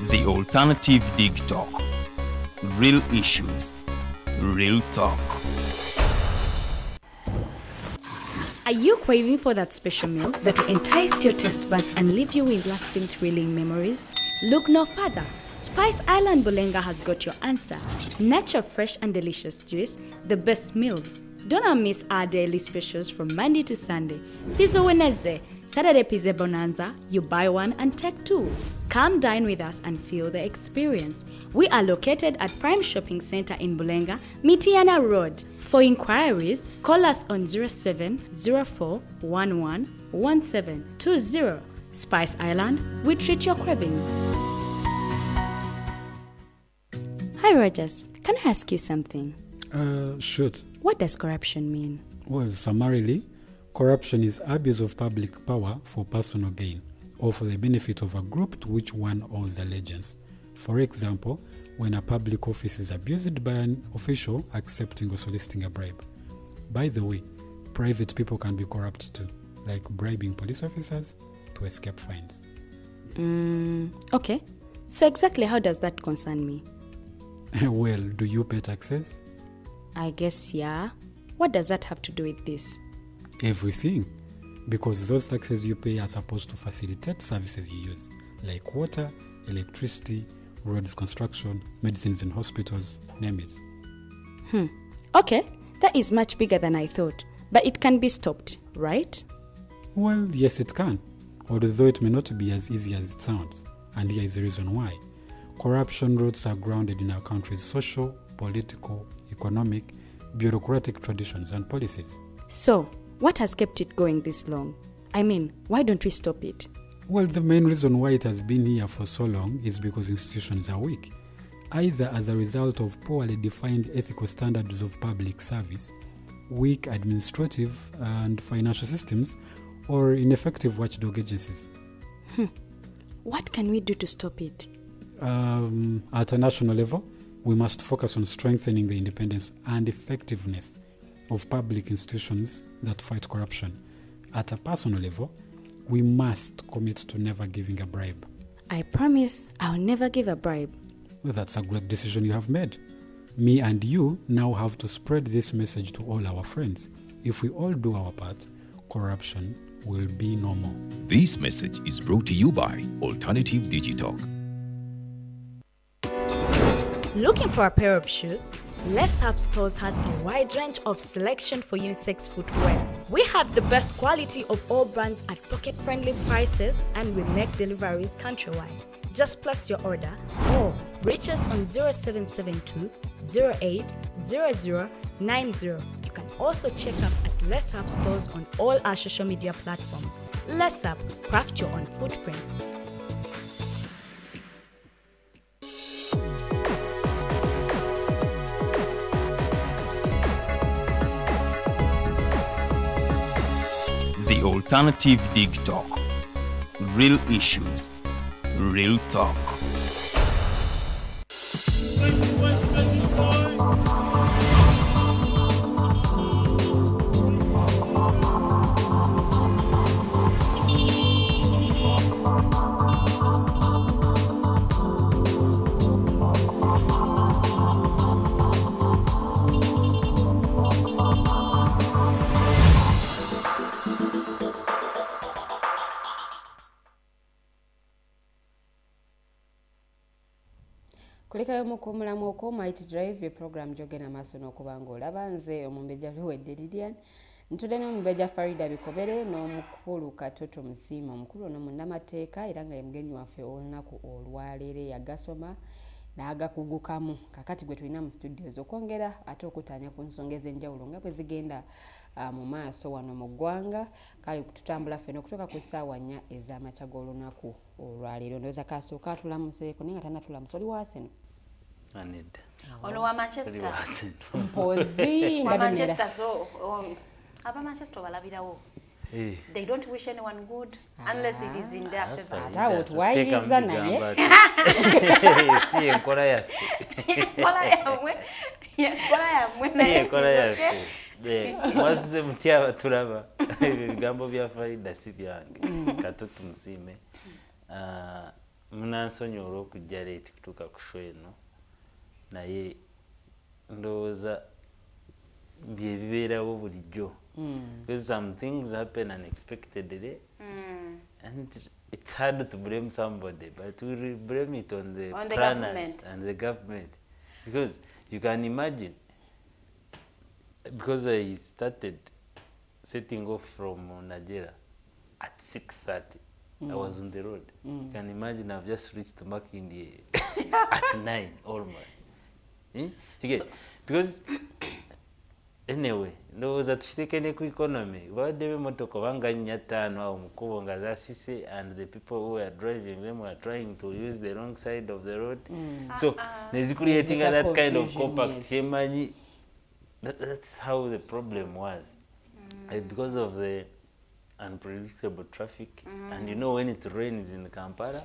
The Alternative Dig Talk. Real issues, real talk. Are you craving for that special meal that will entice your taste buds and leave you with lasting thrilling memories? Look no further. Spice Island Bulenga has got your answer. Natural, fresh and delicious juice, the best meals. Don't miss our daily specials from Monday to Sunday. Pizza Wednesday, Saturday Pizza Bonanza, you buy one and take two. Come dine with us and feel the experience. We are located at Prime Shopping Center in Bulenga, Mitiana Road. For inquiries, call us on 0704111720. Spice Island, we treat your cravings. Hi Rogers, can I ask you something? Shoot. What does corruption mean? Well, summarily, corruption is abuse of public power for personal gain or for the benefit of a group to which one owes allegiance. For example, when a public office is abused by an official accepting or soliciting a bribe. By the way, private people can be corrupt too, like bribing police officers to escape fines. Okay. So exactly how does that concern me? Well, do you pay taxes? I guess, yeah. What does that have to do with this? Everything. Because those taxes you pay are supposed to facilitate services you use, like water, electricity, roads construction, medicines in hospitals, name it. Okay, that is much bigger than I thought. But it can be stopped, right? Well, yes it can, although it may not be as easy as it sounds. And here is the reason why. Corruption roots are grounded in our country's social, political, economic, bureaucratic traditions and policies. So, what has kept it going this long? I mean, why don't we stop it? Well, the main reason why it has been here for so long is because institutions are weak, either as a result of poorly defined ethical standards of public service, weak administrative and financial systems, or ineffective watchdog agencies. What can we do to stop it? At a national level, we must focus on strengthening the independence and effectiveness of public institutions that fight corruption. At a personal level, we must commit to never giving a bribe. I promise I'll never give a bribe. Well, that's a great decision you have made. Me and you now have to spread this message to all our friends. If we all do our part, corruption will be no more. This message is brought to you by Alternative Digital. Looking for a pair of shoes? Les Up Stores has a wide range of selection for unisex footwear. We have the best quality of all brands at pocket-friendly prices, and we make deliveries countrywide. Just place your order or reach us on 0772 08 0090. You can also check up at Less Up stores on all our social media platforms. Less Up, craft your own footprints. The Alternative Dig Talk. Real issues, real talk. Kulekayo mukumulamu okwo Might Drive ye program jogena maaso n'okuba ng'olaba nze omumbejja luwedde Lilian ntudde n'omumbejja Farida Bikobere n'omukulu Kato Tumusiime omukulu ono munnamateeka era nga ye mugenyi waffe olunaku olwaleero yagasoma n'agakugukamu kakati gwe tulina mu studios okwongera ate okutanya ku nsonga ez'enjawulo nga bwe zigenda mu maaso wano mu ggwanga kale tutambula ffenna okutuuka ku ssaawa 4 ez'amakya g'olunaku olwaleero ndowooza kasooka atulamuseeko naye nga tanatulamusa oli waaseno ono wa Manchester mpozi wa Manchester so aba Manchester balabirawo they don't wish anyone good unless it is in their favor. Ata otuwayiriza naye si enkola yaffe mwasize mutya abatulaba ebigambo bya Farida si byange Kato Tumusiime munansonyi olw'okujja leeti kutuuka ku show eno naye ndowooza bye bibeerawo bulijjo because some things happen unexpectedly and it's hard to blame somebody, but we blame it on the planners government and the government, because you can imagine, because I started setting off from Nigeria at 6:30. I was on the road. You can imagine I've just reached Makindye at 9 almost. You get, because anyway, ndowooza tukitekene ku economy badde b'emmotoka banga 5 awo mukubo nga zasise and the people who were driving them were trying to use the wrong side of the road. So creating that kind of compact emanyi that's how the problem was. Because of the unpredictable traffic and you know when it rains in Kampala,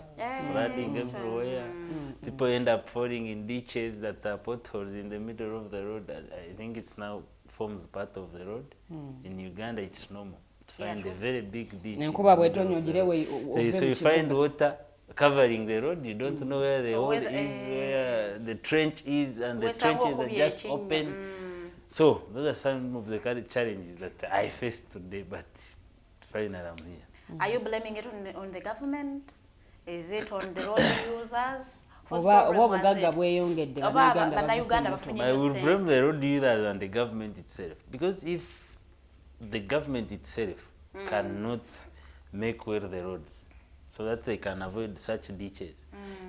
flooding everywhere, people end up falling in ditches that are potholes in the middle of the road. I think it's now forms part of the road. In Uganda it's normal to find a very big ditch. So you find water covering the road, you don't know where the hole is, where the trench is, and the trenches are just open. So those are some of the kind of challenges that I faced today, but finally I'm here. Are you blaming it on the government? Is it on the road users? I will blame the road users and the government itself, because if the government itself cannot make well the roads so that they can avoid such ditches,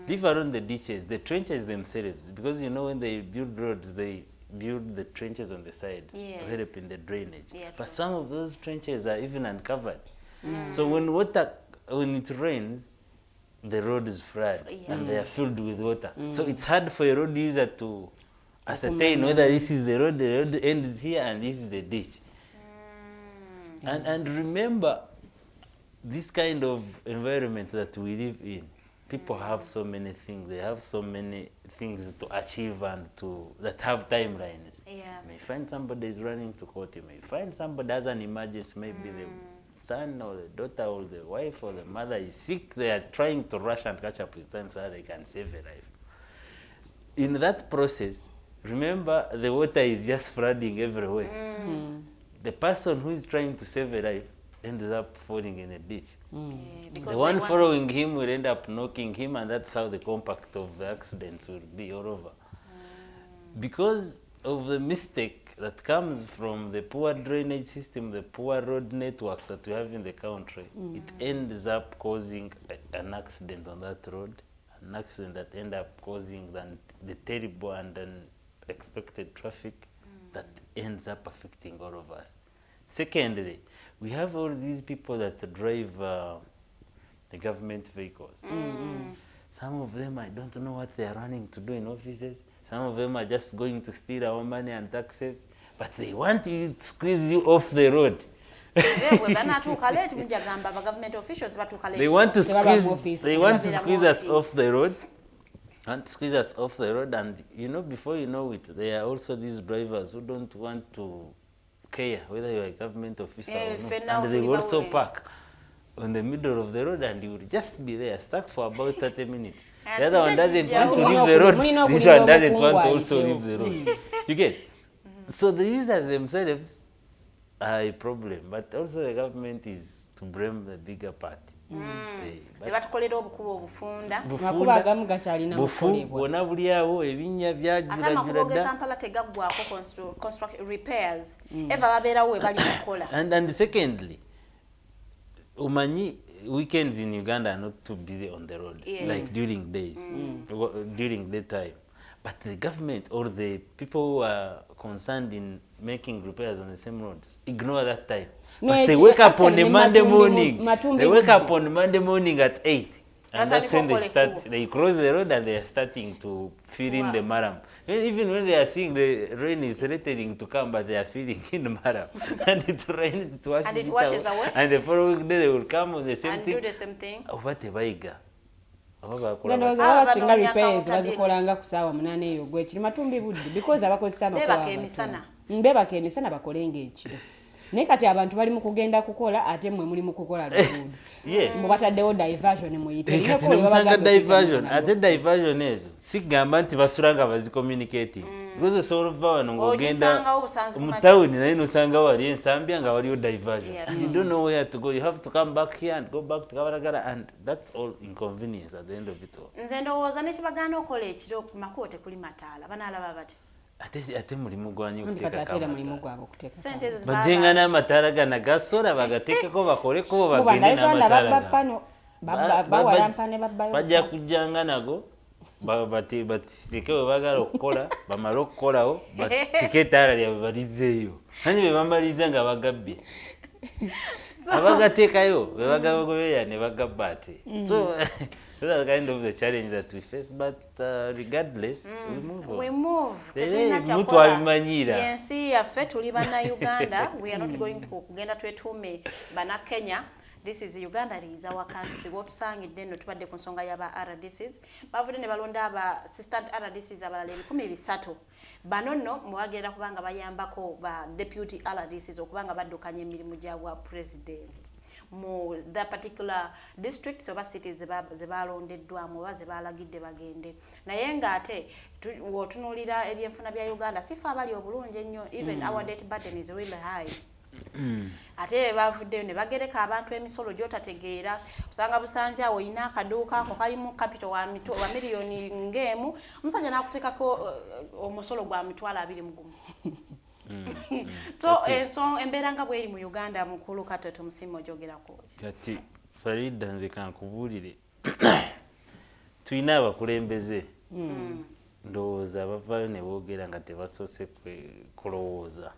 leave alone the ditches, the trenches themselves, because you know when they build roads they build the trenches on the side to help in the drainage. But some of those trenches are even uncovered. So when it rains, the road is flooded and they are filled with water. So it's hard for a road user to ascertain whether this is the road ends here and this is the ditch. And remember, this kind of environment that we live in, people have so many things. They have so many things to achieve and that have timelines. You may find somebody is running to court. You may find somebody has an emergency. Maybe the son or the daughter or the wife or the mother is sick. They are trying to rush and catch up with time so that they can save a life. In that process, remember the water is just flooding everywhere. The person who is trying to save a life ends up falling in a ditch. The one following him will end up knocking him, and that's how the compact of the accidents will be all over. Because of the mistake that comes from the poor drainage system, the poor road networks that we have in the country, it ends up causing an accident on that road, an accident that ends up causing the terrible and unexpected traffic that ends up affecting all of us. Secondly, we have all these people that drive the government vehicles. Some of them, I don't know what they are running to do in offices. Some of them are just going to steal our money and taxes, but they want to squeeze you off the road. They want to squeeze us off the road. And squeeze us off the road, and you know, before you know it, there are also these drivers who don't want to care whether you're a government officer or not. And they also park on the middle of the road, and you will just be there, stuck for about 30 minutes. The other one doesn't want to leave the road, this one doesn't want to also leave the road. You get? So the users themselves are a problem, but also the government is to blame the bigger party. Batukolera obukubo obufunda makuba agamu gakyalina mukolebwa bona buli awo ebinnya byajula jula dda Kampala tegaggwako construct repairs eva babeerawo we bali kukola. And secondly, umanyi weekends in Uganda are not too busy on the roads, like during days, during daytime. But the government or the people who are concerned in making repairs on the same roads ignore that time. No, but they wake up on the Monday morning. They wake up on Monday morning at 8. And that's when they start. They cross the road and they are starting to fill in the maram. Even when they are seeing the rain is threatening to come, but they are filling in the maram. And it rains, it washes away. And the following day they will come on the same and thing. And do the same thing. What a baiga. Singa repairs bazikolanga ku ssaawa 8 eyo gwekiri matumbi budde because abakozesa mbebaka emisana bakolenga ekiro naye kati abantu bali mu kugenda kukola ate mmwe muli mu kukola luguudo mubataddewo diversion muyite diversion ate diversion ezo sigamba nti basulanga bazicommunicating because osobola wano ng'ogenda mu tawuni naye nosanga wali ensambya nga waliyo diversion. You don't know where to go, you have to come back here and go back to Kabalagala, and that's all inconvenience at the end of it all. Nze ndowooza nekibagaana okola ekiro ku makubo tekuli mataala banaalaba bati ate mulimu gwanyu okuteeka mulimu gwabwe okuteeka sente ezo bajenga n'amataala gana gasola bagateekeko bakoleko bagende n'amataala bawalampane babbayo bajja kujjanga nago bateeke we bagala okukola bamale okukolawo bateeke etaala lyabwe balizeeyo nanyi be bamaliza nga bagabbye abagateekayo be bagabagobeera ne bagabba ate. So those are kind of the challenge that we face, but regardless, we move on. We move. Mutu abimanyira. Yensi yaffe tuli banna Uganda. We are not going to kugenda twetume bana Kenya. This is Uganda, it is our country. What sang it then tubadde ku nsonga y'aba RDCs. Bavudde ne balonda aba assistant RDCs abalala 13. Bano nno mwagenda kubanga bayambako ba deputy RDCs okubanga baddukanya emirimu gyabwa president. Mu that particular districts oba cities ze balondeddwamu oba ze balagidde bagende naye ng'ate wotunuulira ebyenfuna bya Uganda sifa abali obulungi ennyo even our debt burden is really high. Ate bavuddeyo ne bagereka abantu emisolo gy'otategeera usanga busanzi awo oyina akaduuka ako kalimu capital wa miliyoni ng'emu omusajja n'akuteekako omusolo gwa mitwalo 21. So embeera nga bw'eri mu Uganda mukulu Kato Tumusiime ogyogerako kati Farida nze kankubuulire tulina abakulembeze ndowooza bavaayo ne boogera nga tebasoose kulowooza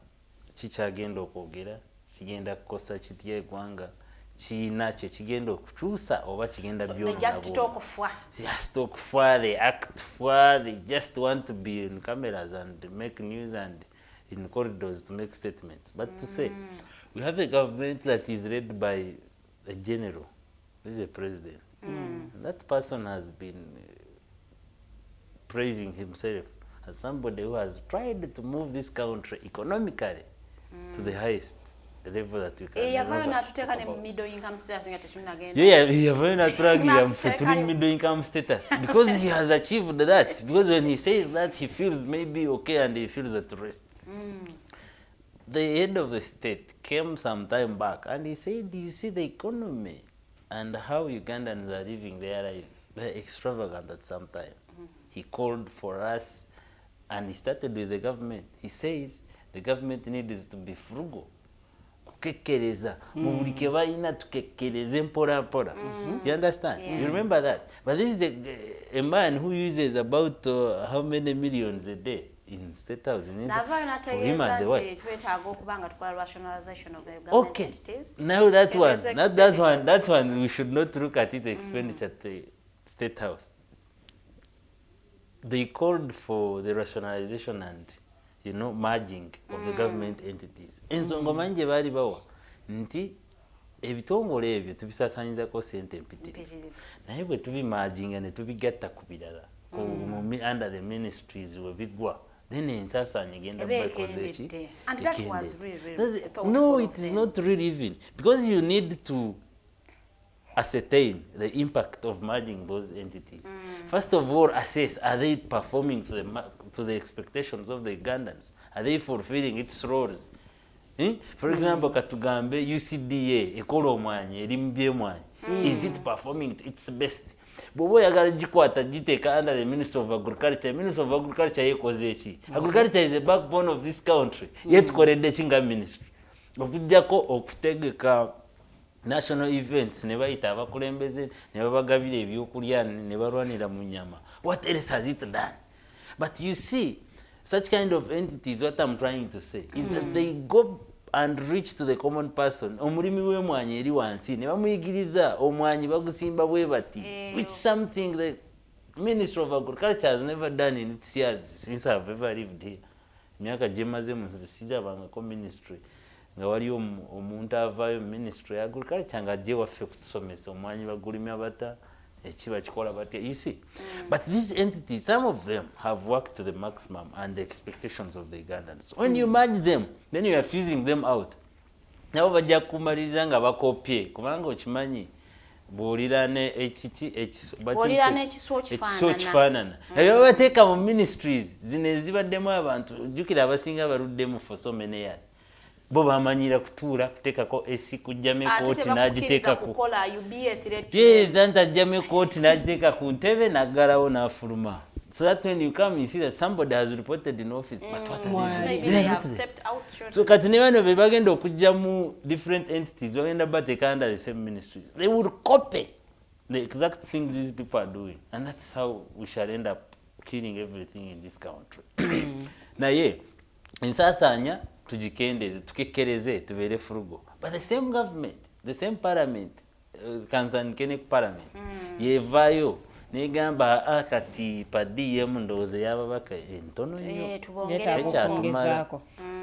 kikyagenda okwogera kigenda kukosa kitya eggwanga kiina kye kigenda okukyusa oba kigenda just okufwa they act fwa they just want to be on cameras and make news and in corridors to make statements. But to say, we have a government that is led by a general, who is a president. That person has been praising himself as somebody who has tried to move this country economically to the highest level that we can. Middle income status because he has achieved that. Because when he says that, he feels maybe okay and he feels at rest. The head of the state came some time back and he said, you see the economy and how Ugandans are living their lives, they're extravagant at some time. He called for us and he started with the government. He says the government needs to be frugal. Kukekereza mu buli ke balina tukekereze mpola mpola. You understand? You remember that? But this is a man who uses about how many millions a day in State House. Okay. Now that one we should not look at it expenditure at the State House. They called for the rationalization and merging of the government entities. Ensonga manje bali bawa nti ebitongole ebyo tubisasanyizaako sente mpitirivu naye bwe tubimarginga ne tubigatta ku birala under the ministries we bigwa then ensasanya egenda bakoze eki. And that was really no, it is not really even because you need to ascertain the impact of merging those entities. First of all, assess, are they performing to the expectations of the Ugandans? Are they fulfilling its roles? For example, katugambe UCDA ekola omwanyi erimbye omwanyi. Is it performing its best? Bobo yagala gikwata giteeka under the Minister of Agriculture. Minister of Agriculture yekoze eki. Agriculture is the backbone of this country. Yet koredde kinga ministry. Okujjako okutegeka national events ne bayita abakulembeze ne babagabira ebyokulya ne balwanira mu nyama. What else has it done? But you see, such kind of entities, what I'm trying to say is that they go and reach to the common person. Omulimi w'emwanyi eri wansi ne bamuyigiriza omwanyi bagusimba bwe bati, which something the Minister of Agriculture has never done in its years since I've ever lived here. Myaka gyemaze mu sijabangako ministry nga wali omuntu avaayo ministry ya agriculture nga ajje waffe kutusomesa omwanyi bagulimya bata ekiba kikola batya. You see, but these entities, some of them have worked to the maximum and the expectations of the Ugandans. When you merge them, then you are fusing them out. Nabo bajja kumaliriza nga bakopye kubanga okimanyi bw'olira ne ekiswo kifaanana ebyo bateeka mu ministries zino ezibaddemu abantu jjukira abasinga baluddemu for so many years. Bo bamanyira kutuula kuteekako esi kujjamu ekooti n'agiteeka ku ajjamu ekooti n'agiteeka ku ntebe n'aggalawo n'afuluma. So that when you come you see that somebody has reported in office but what are they have stepped out. So kati ne bano be bagenda okujjamu different entities bagenda bateeka under the same ministries. They will copy the exact thing these people are doing, and that's how we shall end up killing everything in this country. Naye ensasanya tujikendeze tukekereze tubeere frugal, but the same government, the same parliament, kansanikene ku parliament yevayo negamba akati padiyemu ndowooza y'ababaka entono nnyo tekyatumala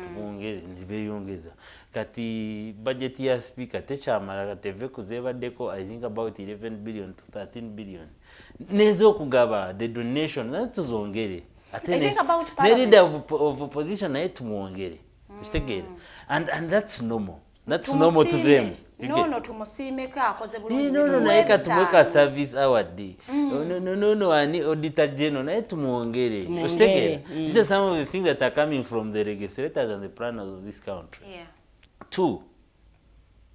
tubongere nibeyongeza kati budget ya speaker tekyamala kateve kuzebaddeko I think about 11 billion to 13 billion n'ez'okugaba the donation natuzongere ate ne leader of opposition naye tumwongere. And that's normal. That's normal to them. No, Tumusiime akoze bulungi. No, naye katumweka service award. No, ani auditor general naye tumuongere. These are some of the things that are coming from the legislators and the planners of this country. Yeah. 2,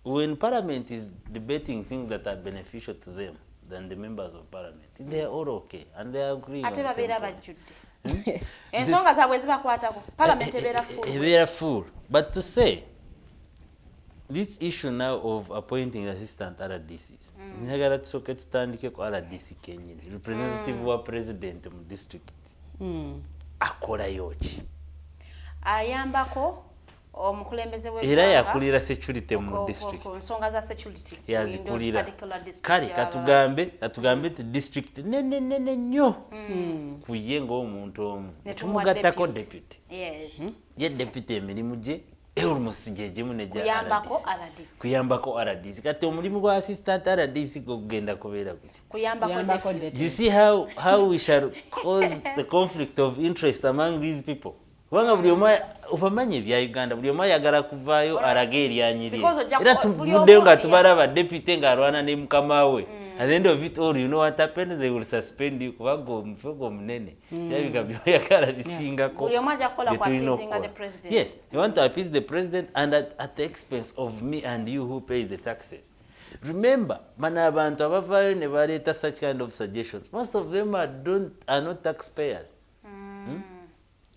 when Parliament is debating things that are beneficial to them than the members of Parliament, they are all okay and they are agreeing. Ate babeera bajjudde. Ensonga zaabwe zibakwatako. Parliament ebeera full. But to say this issue now of appointing assistant RDCs, njagala tusooke tutandike ku RDC kenyini, representative wa president mu district. Akolayo ki? Ayambako omukulembeze w'eggwanga era yakulira security mu district. Nsonga za security. Yazikulira. Kale katugambe ti district nene nnyo. Kuye ng'omuntu omu. Tumugattako deputy. Yes. Ye deputy emirimu gye almost gyegyimu ne gya kuyambako RDC. Kati omulimu gwa assistant RDC gugenda kubeera guti. Kuyambako deputy. You see how we shall cause the conflict of interest among these people. Kubanga buli omu opamanye bya Uganda buli omu ayagala kuvaayo alage eryanyirye era tuvuddeyo nga tubalaba deputy ng'alwana ne mukama we. At the end of it all, you know what happens? They will suspend you kubaga omufugo munene yabika byoyagala bisingako. Buli omu ajja kukola ku appeasing the president. Yes, they want to appease the president and at the expense of me and you who pay the taxes. Remember, mana abantu abavaayo ne baleeta such kind of suggestions. Most of them are not taxpayers.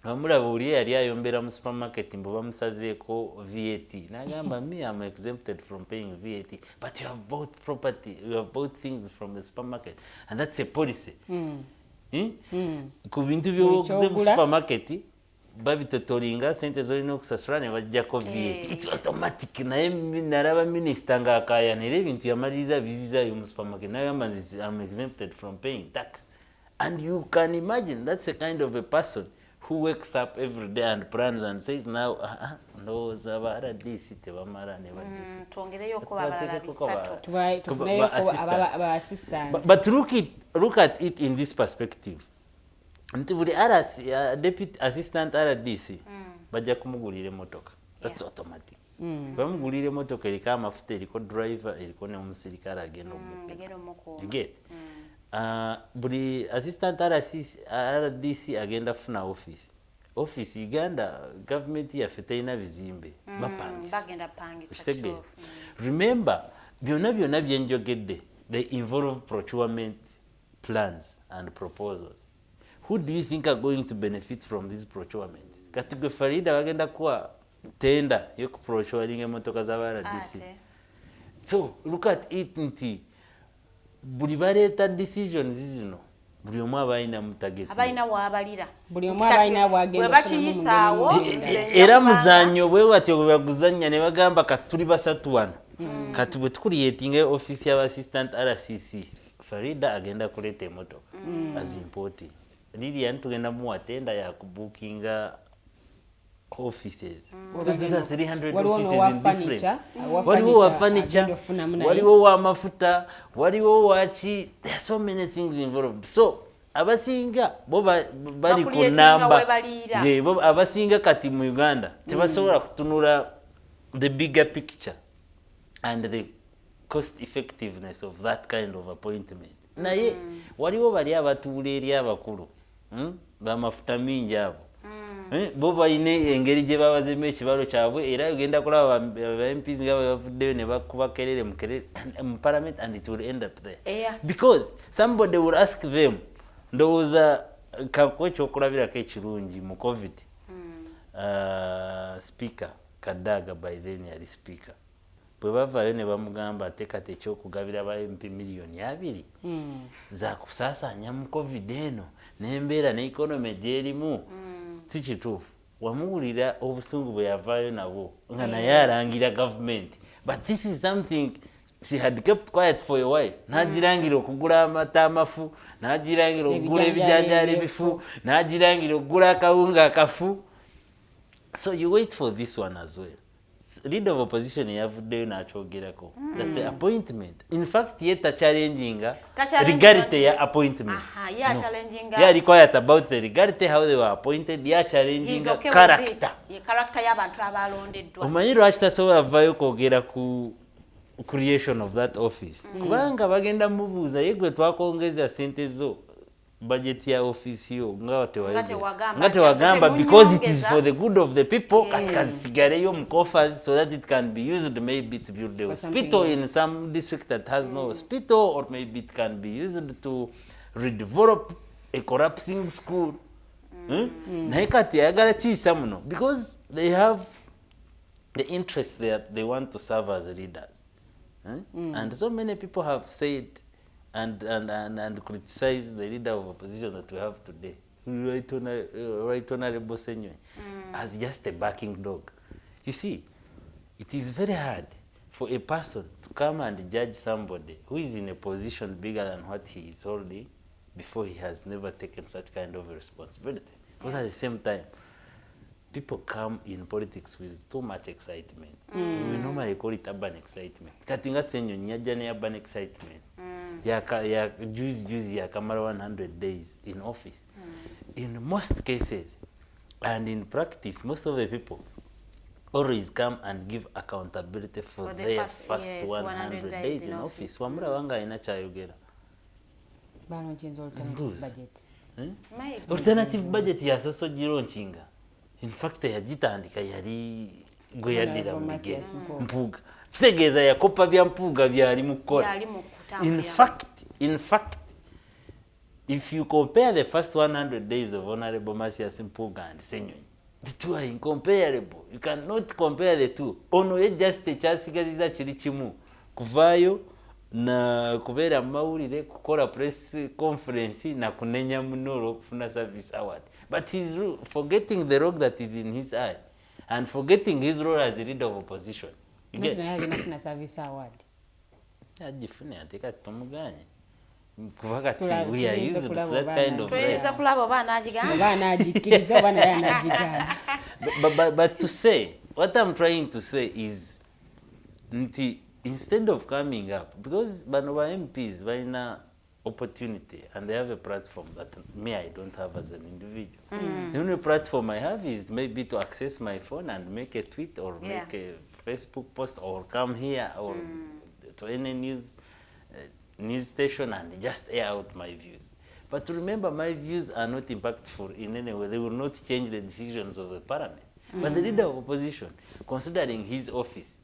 Amulaba oli yali ayombera mu supermarket mbo bamusazeeko VAT. Nagamba me I'm exempted from paying VAT, but you have bought property, you have bought things from the supermarket, and that's a policy. Ku bintu by'okuze mu supermarket babitotolinga sente zolina okusasula ne bajjako VAT. It's automatic. Naye naraba minister ng'akaayanira ebintu yamaliriza bizizayo mu supermarket. Nagamba I'm exempted from paying tax. And you can imagine that's a kind of a person who wakes up every day and plans and says now no zabara this tebamara ne badde tuongereyo ko babalala bisatu tufuneyo ko aba assistant. But look at it in this perspective. Nti buli deputy assistant RDC bajja kumugulira motoka. That's automatic. Bamugulira motoka eriko amafuta eriko driver eriko ne omusirikale agenda omuko. Get buli assistant RDC agenda funa office Uganda government yaffe terina bizimbe bagenda pangisa. Remember byonna byenjogedde they involve procurement plans and proposals. Who do you think are going to benefit from these procurement? Kati gwe Farida bagenda kuwa tenda yo kuprocuring emotoka za RDC. So look at it nti buli baleeta decisions zino buli omu abalina mutageti abalina waabalira buli omu abalina bwagenda bakiyisaawo era muzanyo bwe batyo bwe baguzanya ne bagamba kati tuli basatu wano kati bwe tukuliyetinga office y'aba assistant RCC Farida agenda kuleeta emotoka as importing Lilian tugenda mu atenda ya kubukinga offices. Because there are 300 offices in different. Waliwo wa furniture, waliwo wa mafuta, waliwo wachi. There are so many things involved. So abasinga bo bali ku namba. Bo abasinga kati mu Uganda tebasobola kutunula the bigger picture and the cost effectiveness of that kind of appointment. Naye waliwo bali abatuula eri abakulu. Bamafuta mingi abo. Bo bayine engeri gye babazemu ekibalo kyabwe era ugenda kulaba ba MPs nga bavuddeyo ne bakuba kelele mu parliament and it will end up there. Because somebody will ask them ndowooza kakwecho okulabirako ekirungi mu COVID. Speaker Kadaga by then yali speaker. Bwe bavaayo ne bamugamba ateekate ekyokugabira ba MP miliyoni 2 za kusaasanya mu COVID eno n'embeera n'economy gyerimu si kituufu. Wamuwulira obusungu bwe yavaayo nabwo nga naye arangira government. But this is something she had kept quiet for a while. N'agirangira okugula amata amafu, n'agirangira okugula ebijanjaalo ebifu, n'agirangira okugula akawunga akafu. So you wait for this one as well. Leader of opposition yavuddeyo n'akyogerako. That's the appointment. In fact, yeta challenginga legality ya appointment. Challenginga. Yeah, quiet about the legality, how they were appointed. Yeah, challenginga character. Character y'abantu abalondeddwa. Omanyi lwaki tasobola vaayo kwogera ku creation of that office. Kubanga bagenda mubuuza ye gwe twakongeza sente zo budget ya office yo nga tewagamba because it is for the good of the people kasigareyo mu coffers so that it can be used maybe to build a hospital in some district that has no hospital, or maybe it can be used to redevelop a collapsing school. Naye kati ayagala kiyisa muno because they have the interest that they want to serve as leaders. And so many people have said and criticize the leader of opposition that we have today, Right Honorable Ssenyonyi, as just a backing dog. You see, it is very hard for a person to come and judge somebody who is in a position bigger than what he is holding before he has never taken such kind of a responsibility. Because at the same time, people come in politics with too much excitement. We normally call it urban excitement. Katinga Ssenyonyi yajja ne urban excitement. Juice yakamara 100 days in office. In most cases and in practice, most of the people always come and give accountability for their first 100 days in office. Wamulaba nga alina kyayogera. Alternative budget yasoso gironchinga. In fact, yagitandika yali gwe yaddira mu bigere Mpuuga. Kitegeeza yakopa bya Mpuuga byali mu kukola. In fact, if you compare the first 100 days of Honorable Masias Mpuuga and Ssenyonyi, the two are incomparable. You cannot compare the two. Ono ye just ekyasigaliza kiri kimu kuvaayo na kubeera mawulire kukola press conference na kunenya munoro kufuna service award, but he's forgetting the rock that is in his eye and forgetting his role as the leader of opposition. You get nafuna service award ajifune ateka tumuganye kuvakati we are used to that kind of tuweza kulaba bana ajikiriza bana yanajigana. But to say what I'm trying to say is instead of coming up, because Banova MPs vaina opportunity and they have a platform that me I don't have as an individual. The only platform I have is maybe to access my phone and make a tweet or make a Facebook post or come here or to any news station and just air out my views. But remember, my views are not impactful in any way. They will not change the decisions of the parliament. But the leader of opposition, considering his office,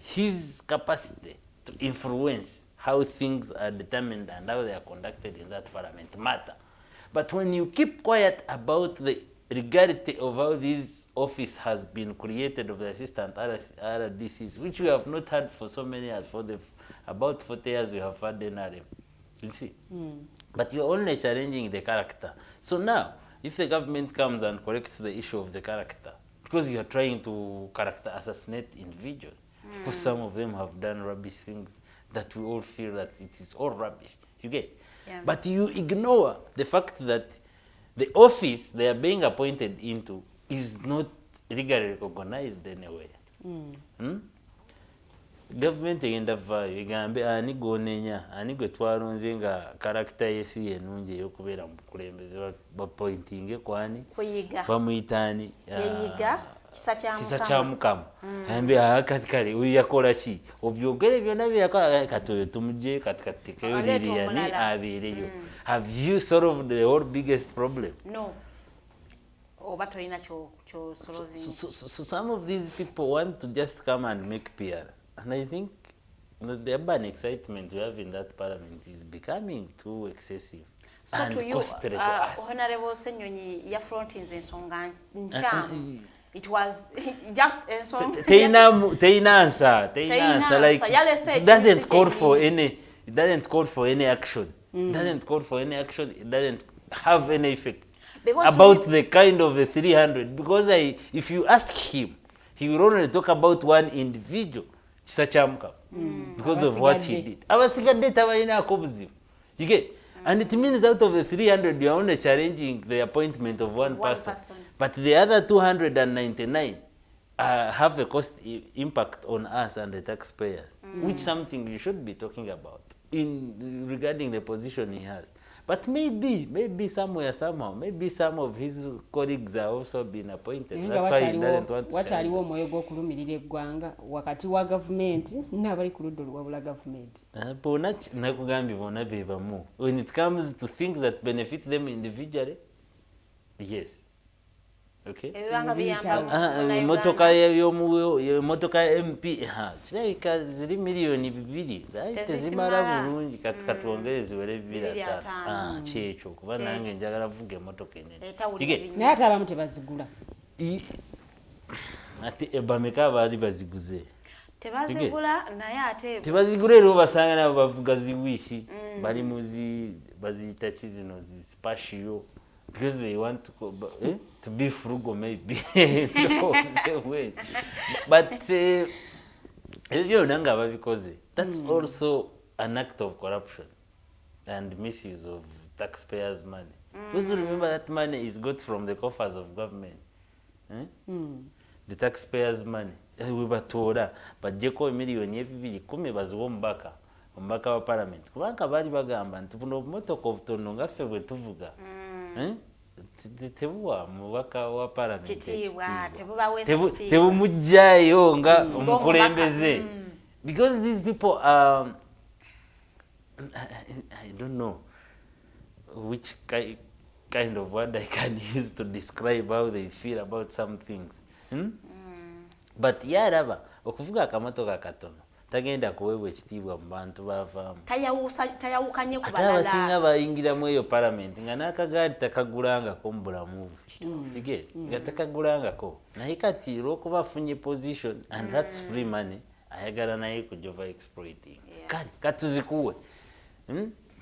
his capacity to influence how things are determined and how they are conducted in that parliament matter. But when you keep quiet about the legality of how this office has been created of the assistant RDCs, which we have not had for so many years, for the about 40 years we have had NRM, you see. But you're only challenging the character. So now, if the government comes and corrects the issue of the character, because you are trying to character assassinate individuals, of course some of them have done rubbish things that we all feel that it is all rubbish, you get? But you ignore the fact that the office they are being appointed into is not legally recognized anywhere. Government egenda vayo egambe ani gonenya ani gwe twalonze nga character yesi yenunje yokubeera mu kulembeze ba pointing kwani kuyiga bamuyitani yeyiga kisa kya mukama ambe akatikale uyakola ki obyogere byonna byakola katoyo tumuje katikati kayoliri yani abireyo. Have you solved the whole biggest problem? No. Oba toyina kyo solving. So some of these people want to just come and make PR. And I think the urban excitement we have in that parliament is becoming too excessive. So and to you, Honorable Ssenyonyi, ya frontings ensonga nchamu. It was just ensonga. Teina answer. Like it doesn't call for any. It doesn't call for any action. It doesn't call for any action. It doesn't have any effect because about the kind of the 300. Because if you ask him, he will only talk about one individual. Because of what he did. You get? And it means out of the 300, you are only challenging the appointment of one person. But the other 299 have a cost impact on us and the taxpayers, which is something you should be talking about regarding the position he has. But maybe somewhere, somehow, maybe some of his colleagues are also being appointed. That's why he doesn't want to. Wachaliwo omwoyo gw'okulumirira eggwanga wakati wa gavumenti n'abali ku ludda oluwabula gavumenti. Bona nakugambye bona be bamu. When it comes to things that benefit them individually, yes. Okay. Motoka MP kirabika ziri miliyoni 2 tezimala bulungi katuongere ziwere 2 kyekyo kuba nange njagala vuga emotoka enene naye ate abamu tebazigula ate ebameka baali baziguze tebazigula naye ate tebazigula ero basanga nabo bavuga ziwishi bali muzi baziyita kizino zi spatial because they want to be frugal maybe. But you know, because that's also an act of corruption and misuse of taxpayers' money. Because remember that money is got from the coffers of government. The taxpayers' money. We were told but Jeko million kumi baziwo mbaka wa parliament. Kubanga bali bagamba nti buno motoka obutono nga ffe bwe tuvuga. Tebuwa mubaka wa parliament tebumujjayo nga omukulembeze because these people are I don't know which kind of word I can use to describe how they feel about some things. But yaraba okuvuga akamotoka katono tagenda kuweebwa ekitiibwa mu bantu bavaamu. Tayawukanye ku ate balala. abasinga bayingiramu eyo palamenti nga n'akagaali takagulangako mu bulamu bwe. Nga takagulangako. Naye kati olw'okuba afunye position and that's free money, ayagala naye kujova exploiting. Kale katuzikuwe.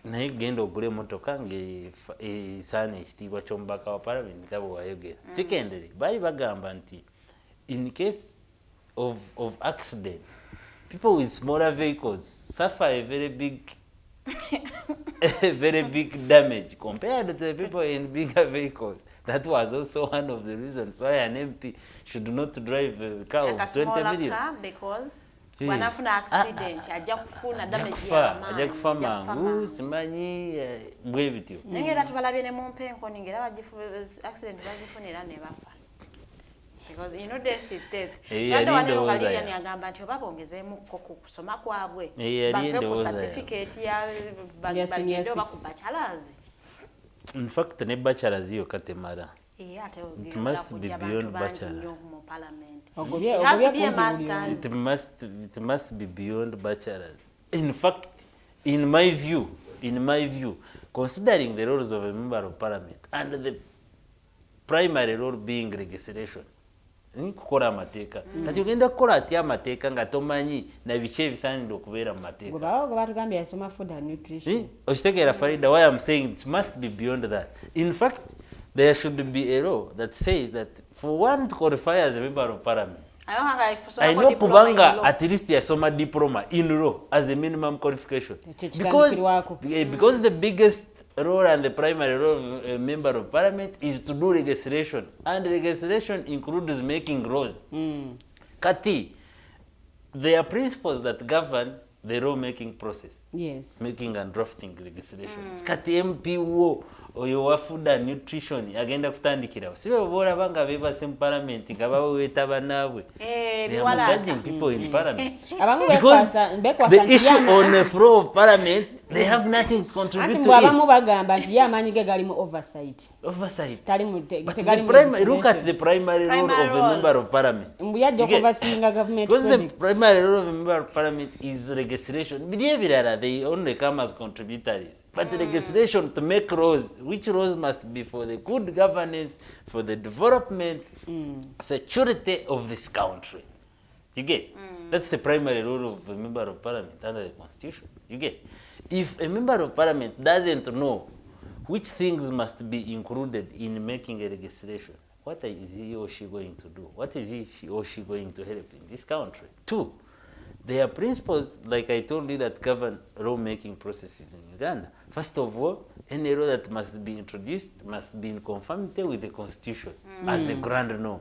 Naye genda ogula emmotoka ng'esaana ekitiibwa ky'omubaka wa palamenti nga bwe wayogera. Secondly, baali bagamba nti in case of accident, people with smaller vehicles suffer a very big damage compared to the people in bigger vehicles. That was also one of the reasons why an MP should not drive a car of 20 million. Car because wanafuna accident ajja kufuna damage ya kufa mangu simanyi bwe bityo. Nengera tubalabye ne mumpenko ningera accident bazifunira ne bafa. Because you know death is death. Nando waneno kalira ni agamba nti obabongezeemu ko kusoma kwabwe. Bafe ku certificate ya bagendo bakubachalazi. In fact ne bachelors yo katemara. Ate it must be beyond bachelor. It must be beyond bachelors. In fact, in my view, considering the roles of a member of parliament and the primary role being legislation, kukola amateeka kati ogenda kukola atya amateeka nga tomanyi na biki ebisaanidde okubeera mu mateeka. Gwe batugambye yasoma food and nutrition. Okitegeera Farida, why I'm saying it must be beyond that. In fact, there should be a law that says that for one to qualify as a member of parliament, I know kubanga at least yasoma diploma in law as a minimum qualification. Because the biggest role and the primary role of a member of parliament is to do legislation, and legislation includes making laws. Kati, there are principles that govern the law-making process. Yes. Making and drafting legislation. Kati MP wo oyo wa food and nutrition agenda kutandikira. Sibe bora banga beba sem parliament nga baweta banaabwe. They are judging people in parliament. Because the issue on the floor of parliament, they have nothing to contribute to it. Abamu bagamba nti yamanyi ge gali mu oversight. Oversight. But look at the primary role of a member of parliament. Mbuyadde okuvasinga government. Because the primary role of a member of parliament is legislation. They only come as contributors. But the legislation to make laws, which laws must be for the good governance, for the development, security of this country. You get? That's the primary role of a member of parliament under the constitution. You get? If a member of parliament doesn't know which things must be included in making a legislation, what is he or she going to do? What is he or she going to help in this country? Two, there are principles, like I told you, that govern law-making processes in Uganda. First of all, any law that must be introduced must be in conformity with the constitution as a grand norm.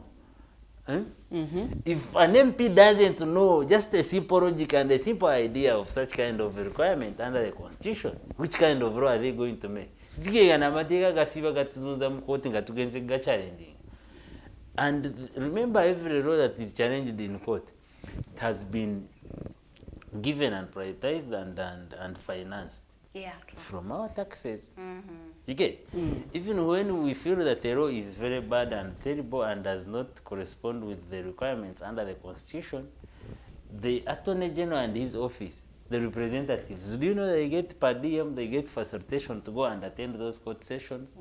If an MP doesn't know just a simple logic and a simple idea of such kind of requirement under the constitution, which kind of law are they going to make? And remember, every law that is challenged in court, it has been given and prioritized and financed from our taxes. You get? Even when we feel that the law is very bad and terrible and does not correspond with the requirements under the constitution, the Attorney General and his office, the representatives, do you know they get per diem, they get facilitation to go and attend those court sessions?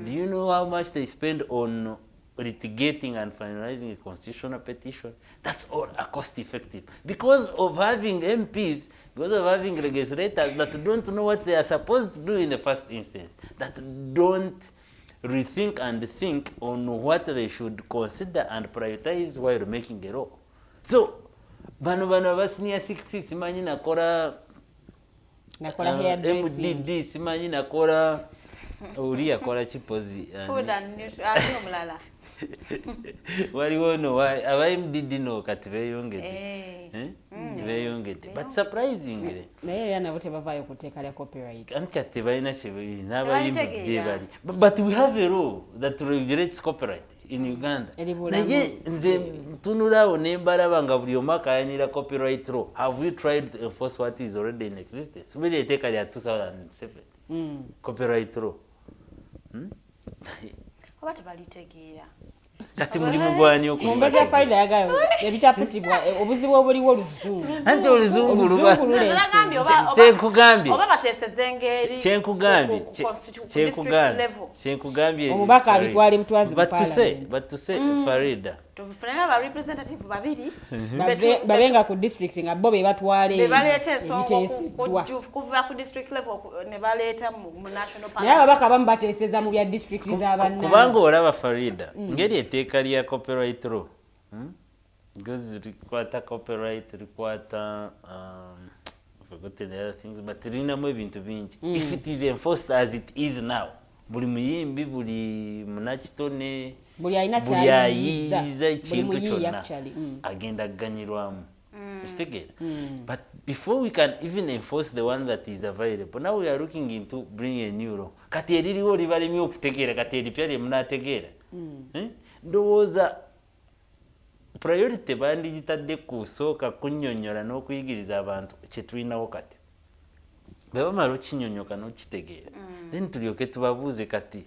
Do you know how much they spend on litigating and finalizing a constitutional petition? That's all a cost effective. Because of having MPs, because of having legislators that don't know what they are supposed to do in the first instance, that don't rethink and think on what they should consider and prioritize while making a law. So, bano basiniya 6 simanyi nakola MDD, simanyi nakola uli akola chipozi food and nutrition mulala waliwo no aba MDD no kati beyongedde but surprisingly naye yana bote bavayo kuteeka lya copyright kati bayina chibina abayimba je bali but we have a law that regulates copyright in Uganda. Naye nze tunulawo nembalaba nga buli omaka ayanira copyright law. Have we tried to enforce what is already in existence? Subiri eteeka lya 2007 copyright law. Oba tebalitegeera. kati mulimu gwani Mumbega Farida yagayo ebitaputibwa obuzibu obuliwo oluzungu. Anti oluzungu luba oba bateeseza engeri kyenkugambye omubaka abitwale butwazi mu parliament. but to say Farida tufunanga ba representative babiri babenga ku district nga bo be batwale bebaleeta ensonga kuva ku district level ne baleeta mu national naye ababaka abamu bateeseza mu bya district z'abanna kubanga olaba Farida ngeri etteeka lya copyright law because rikwata copyright rikwata forgotten the other things but rinamu ebintu bingi if it is enforced as it is now buli muyimbi buli munakitone buli alina kyayiza ekintu kyonna agenda kuganyirwamu kitegeera but before we can even enforce the one that is available now we are looking into bringing a new law kati eririwo libalemye okutegeera kati eripya lye munategeera ndowooza priority bandigitadde kusooka kunnyonnyola n'okuyigiriza abantu kye tulinawo kati bwe bamala okinyonnyoka n'okitegeera then tulyoke tubabuuze kati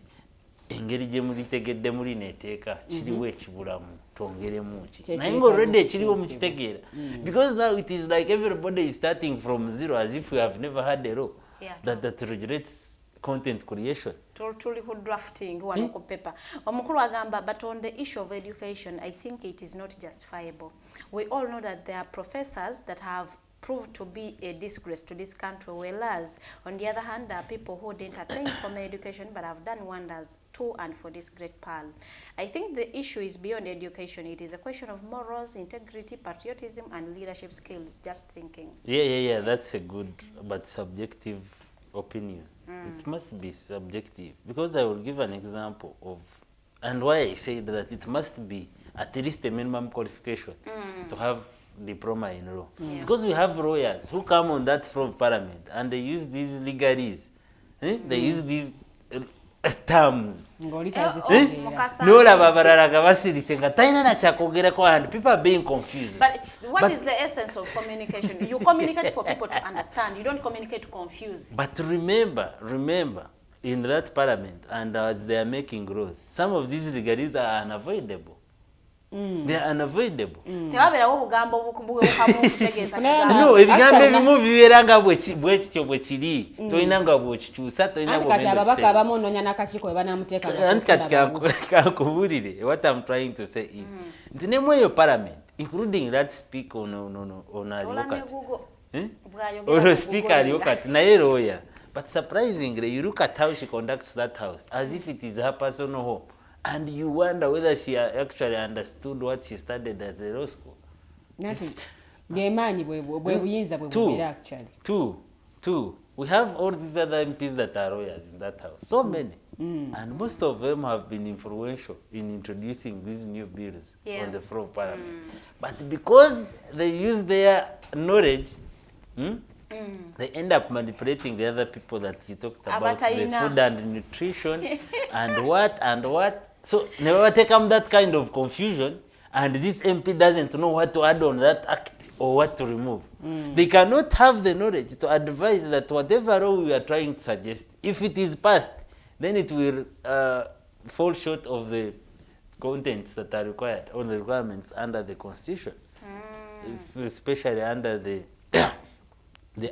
engeri gye mulitegedde muli neeteeka kiriwo ekibulamu twongeremu ki naye nga already ekiriwo mukitegeera because now it is like everybody is starting from zero as if we have never had a law that regulates content creation. Tuli ku drafting wano ku paper. Omukulu agamba but on the issue of education I think it is not justifiable. We all know that there are professors that have proved to be a disgrace to this country, whereas on the other hand there are people who didn't attain formal education but have done wonders to and for this great pearl. I think the issue is beyond education. It is a question of morals, integrity, patriotism and leadership skills. Just thinking. Yeah, that's a good but subjective opinion. It must be subjective because I will give an example of and why I say that it must be at least a minimum qualification to have diploma in law because we have lawyers who come on that from parliament and they use these legalese they use these terms n'olaba abalala nga basirise nga talina nakyakwogerako and people are being confused. But what is the essence of communication? You communicate for people to understand, you don't communicate to confuse. But remember in that parliament and as they are making laws some of these legalese are unavoidable. They are unavoidable. Tewaberawo bugambo obukamu okutegeeza kigambo. No, ebigambo ebimu bibeera nga bwekityo bwe kiri. Tolina nga bw'okikyusa, tolina bw'ogenda. Kati ababaka abamu onoonya n'akakiiko we banaamuteeka. Anti kati kankubulire. What I'm trying to say is, nti ne mu eyo parliament, including that speaker on aliwo kati. Ono speaker aliwo kati, naye lawyer. But surprisingly, you look at how she conducts that house, as if it is her personal home. And you wonder whether she actually understood what she studied at the law school. Two. We have all these other MPs that are lawyers in that house. So many. And most of them have been influential in introducing these new bills on the floor of parliament. But because they use their knowledge, they end up manipulating the other people that you talked about, the food and nutrition and what. So never take them that kind of confusion, and this MP doesn't know what to add on that act or what to remove. They cannot have the knowledge to advise that whatever law we are trying to suggest, if it is passed, then it will fall short of the contents that are required, or the requirements under the Constitution, especially under the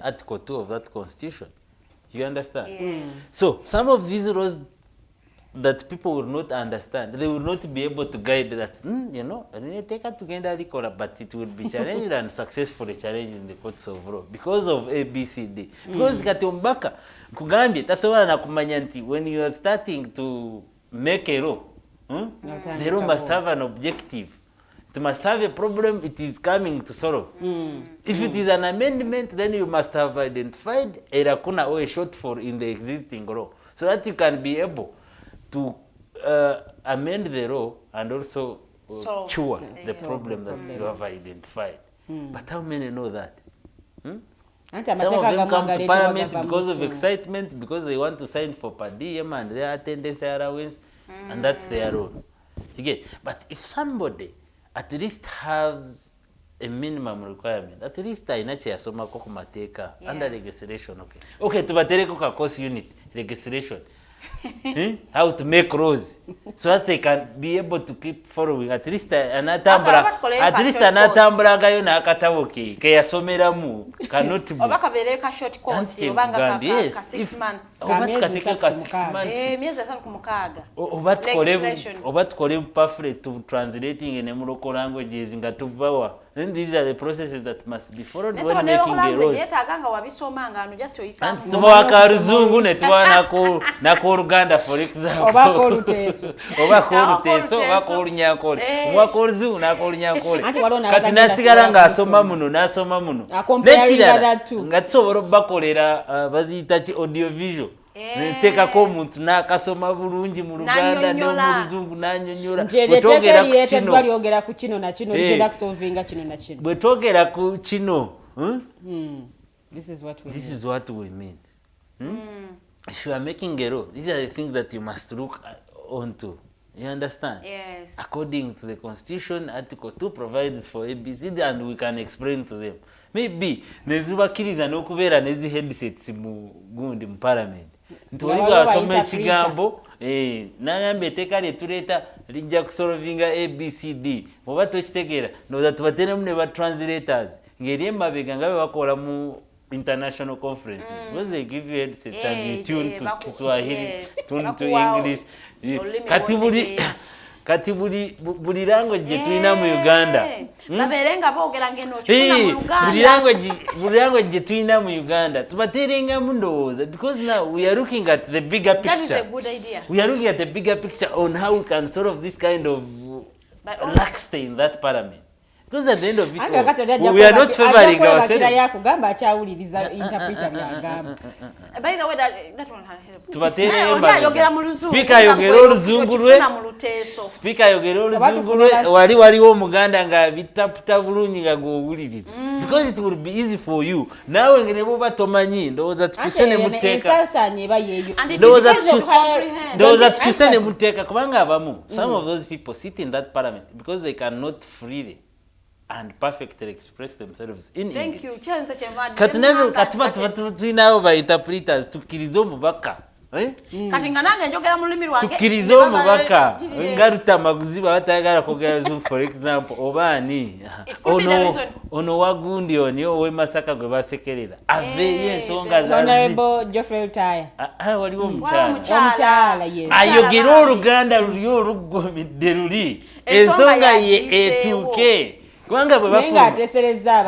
Article 2 of that Constitution. You understand? Yes. So some of these laws that people will not understand, they will not be able to guide that, take it together, but it will be challenged and successfully challenged in the courts of law because of ABCD. Because kati ombaka kugambye tasobola na kumanya nti when you are starting to make a law, the law must have an objective. It must have a problem it is coming to solve. If it is an amendment, then you must have identified a lacuna or a shortfall in the existing law so that you can be able to amend the law and also cure the problem that you have identified. But how many know that? Some of them come to parliament because of excitement, because they want to sign for per diem and their attendance allowance, and that's their role. But if somebody at least has a minimum requirement, at least I nachi yasoma ko kumateeka under legislation, okay, tubatereko ka course unit legislation. how to make laws so that they can be able to keep following at least anatambula gayo n'akatabo ke yasomeramu ka notebook oba kabeere ka short course oba nga ka 6 months oba tukateeke ka 6 months myezi 36 oba tukole pamphlet to translating ne mu local languages nga tubawa. And these are the processes that must be followed when making the laws. And tubawa ka Luzungu ne tubawa nako Oluganda for example. Oba ko Luteeso. Oba ko Luteeso, oba ko Olunyankole. Oba ko Luzungu nako Olunyankole. Kati nasigala ng'asoma muno n'asoma muno. Nga tusobola obbakolera baziyita ki audio visual. Nteekako omuntu n'akasoma bulungi mu Luganda ne mu Luzungu n'annyonnyola. Lyogera ku kino na kino ligenda kusolvinga kino na kino. Bwe twogera ku kino. This is what we mean. If you are making a law, these are the things that you must look onto. You understand? Yes. According to the Constitution, Article 2 provides for ABCD and we can explain to them. Maybe nezibakiriza n'okubeera nezi headsets mu gundi mu parliament. Ntoliwa asoma ekigambo n'ayamba etteeka lye tuleeta lijja kusolvinga ABCD. Oba tokitegeera ndowooza tubateeremu ne ba translators ngeri emabega nga bwe bakola mu international conferences because they give you headsets and you tune to Kiswahili, tune to English. Kati buli language gye tulina mu Uganda babeerenga boogera ngeno kifuna mu Luganda buli language gye tulina mu Uganda tubateerengamu ndowooza because now we are looking at the bigger picture. That is a good idea. We are looking at the bigger picture on how we can solve this kind of laxity in that parliament. Because at the end of it all, we are not favoring ourselves. By the way, that one Speaker yogera Oluzungu waliwo Omuganda nga bitaputa bulungi nga gw'owuliriza. Because it will be easy for you. Nawe ngene boba tomanyi ndowooza tukisene muteeka. Ndowooza tukisene muteeka kubanga abamu. Some of those people sit in that parliament because they cannot freely and perfectly express themselves in English. Thank you. Katima tulinawo ba interpreters tukkirize omubaka. Kati nga nange njogera mu lulimi lwange tukkirize omubaka nga Lutamaguzi batayagala kwogera Luzungu for example obaani ono wagundi oni owe Masaka gwe basekerera aveeyo ensonga za Honorable Geoffrey Lutaya waliwo omukyala ayogera Oluganda luli oluggumidde luli ensonga ye etuuke kubanga bwe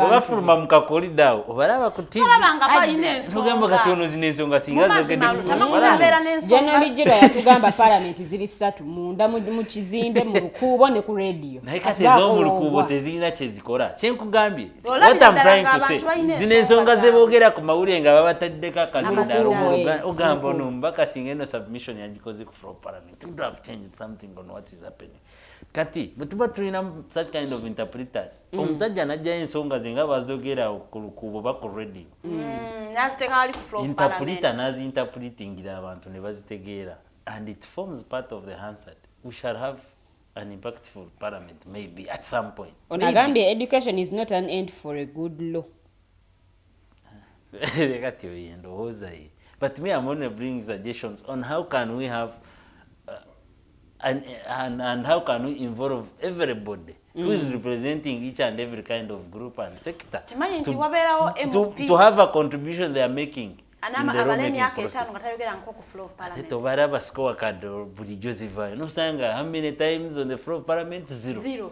bafuluma mu kakolidaawo obalaba ku TV tugamba katono zino ensonga singa zogedde General Ijirwa yatugamba parliament ziri 3 munda mu kizimbe mu Lukuubo ne ku radio naye kati ez'omu Lukuubo tezirina kye zikola kyenkugambye what I'm trying to say zino ensonga ze boogera ku mawulire nga babataddeko akazindaalo ogamba ono mbaka singa eno submission yagikoze ku floor parliament would have changed something on what is happening. Kati bwe tulina such kind of interpreters omusajja najjayo ensonga ze nga bazogera ku Lukuubo ba ku radio interpreter nazi-interpretingira abantu ne bazitegeera and it forms part of the Hansard. We shall have an impactful parliament maybe at some point. Onagambye education is not an end for a good law. Kati oyo ndowooza ye. But me I'm only bringing suggestions on how can we have and how can we involve everybody who is representing each and every kind of group and sector to have a contribution they are making in the lawmaking process. Tobaraba score card bulijjo zivayo nosanga how many times on the floor of parliament? Zero.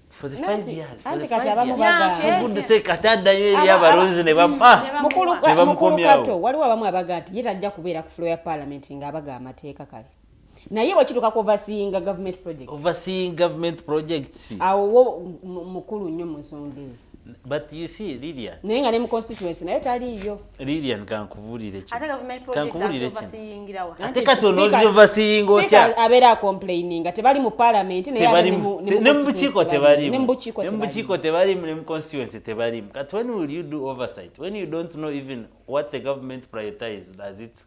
For the 5 years. For goodness sake, ataddayo eri abalonzi ne bamukomyawo. Waliwo abamu abaga nti ye tajja kubeera ku floor ya parliament ng'abaga amateeka kale. Naye bwekituuka ku overseeing government projects awo mukulu nnyo mu nsonga eyo. But you see, Lilian. Naye nga ne mu constituency naye taliiyo. Lilian kankubuulire ki? Ate government projects are overseeing rawa. Ate katono overseeing otya? Abeera complaining nga tebali mu parliament naye ate ne mu bukiiko tebalimu. Ne mu bukiiko tebalimu ne mu constituency tebalimu. But when will you do oversight? When you don't know even what the government prioritizes as its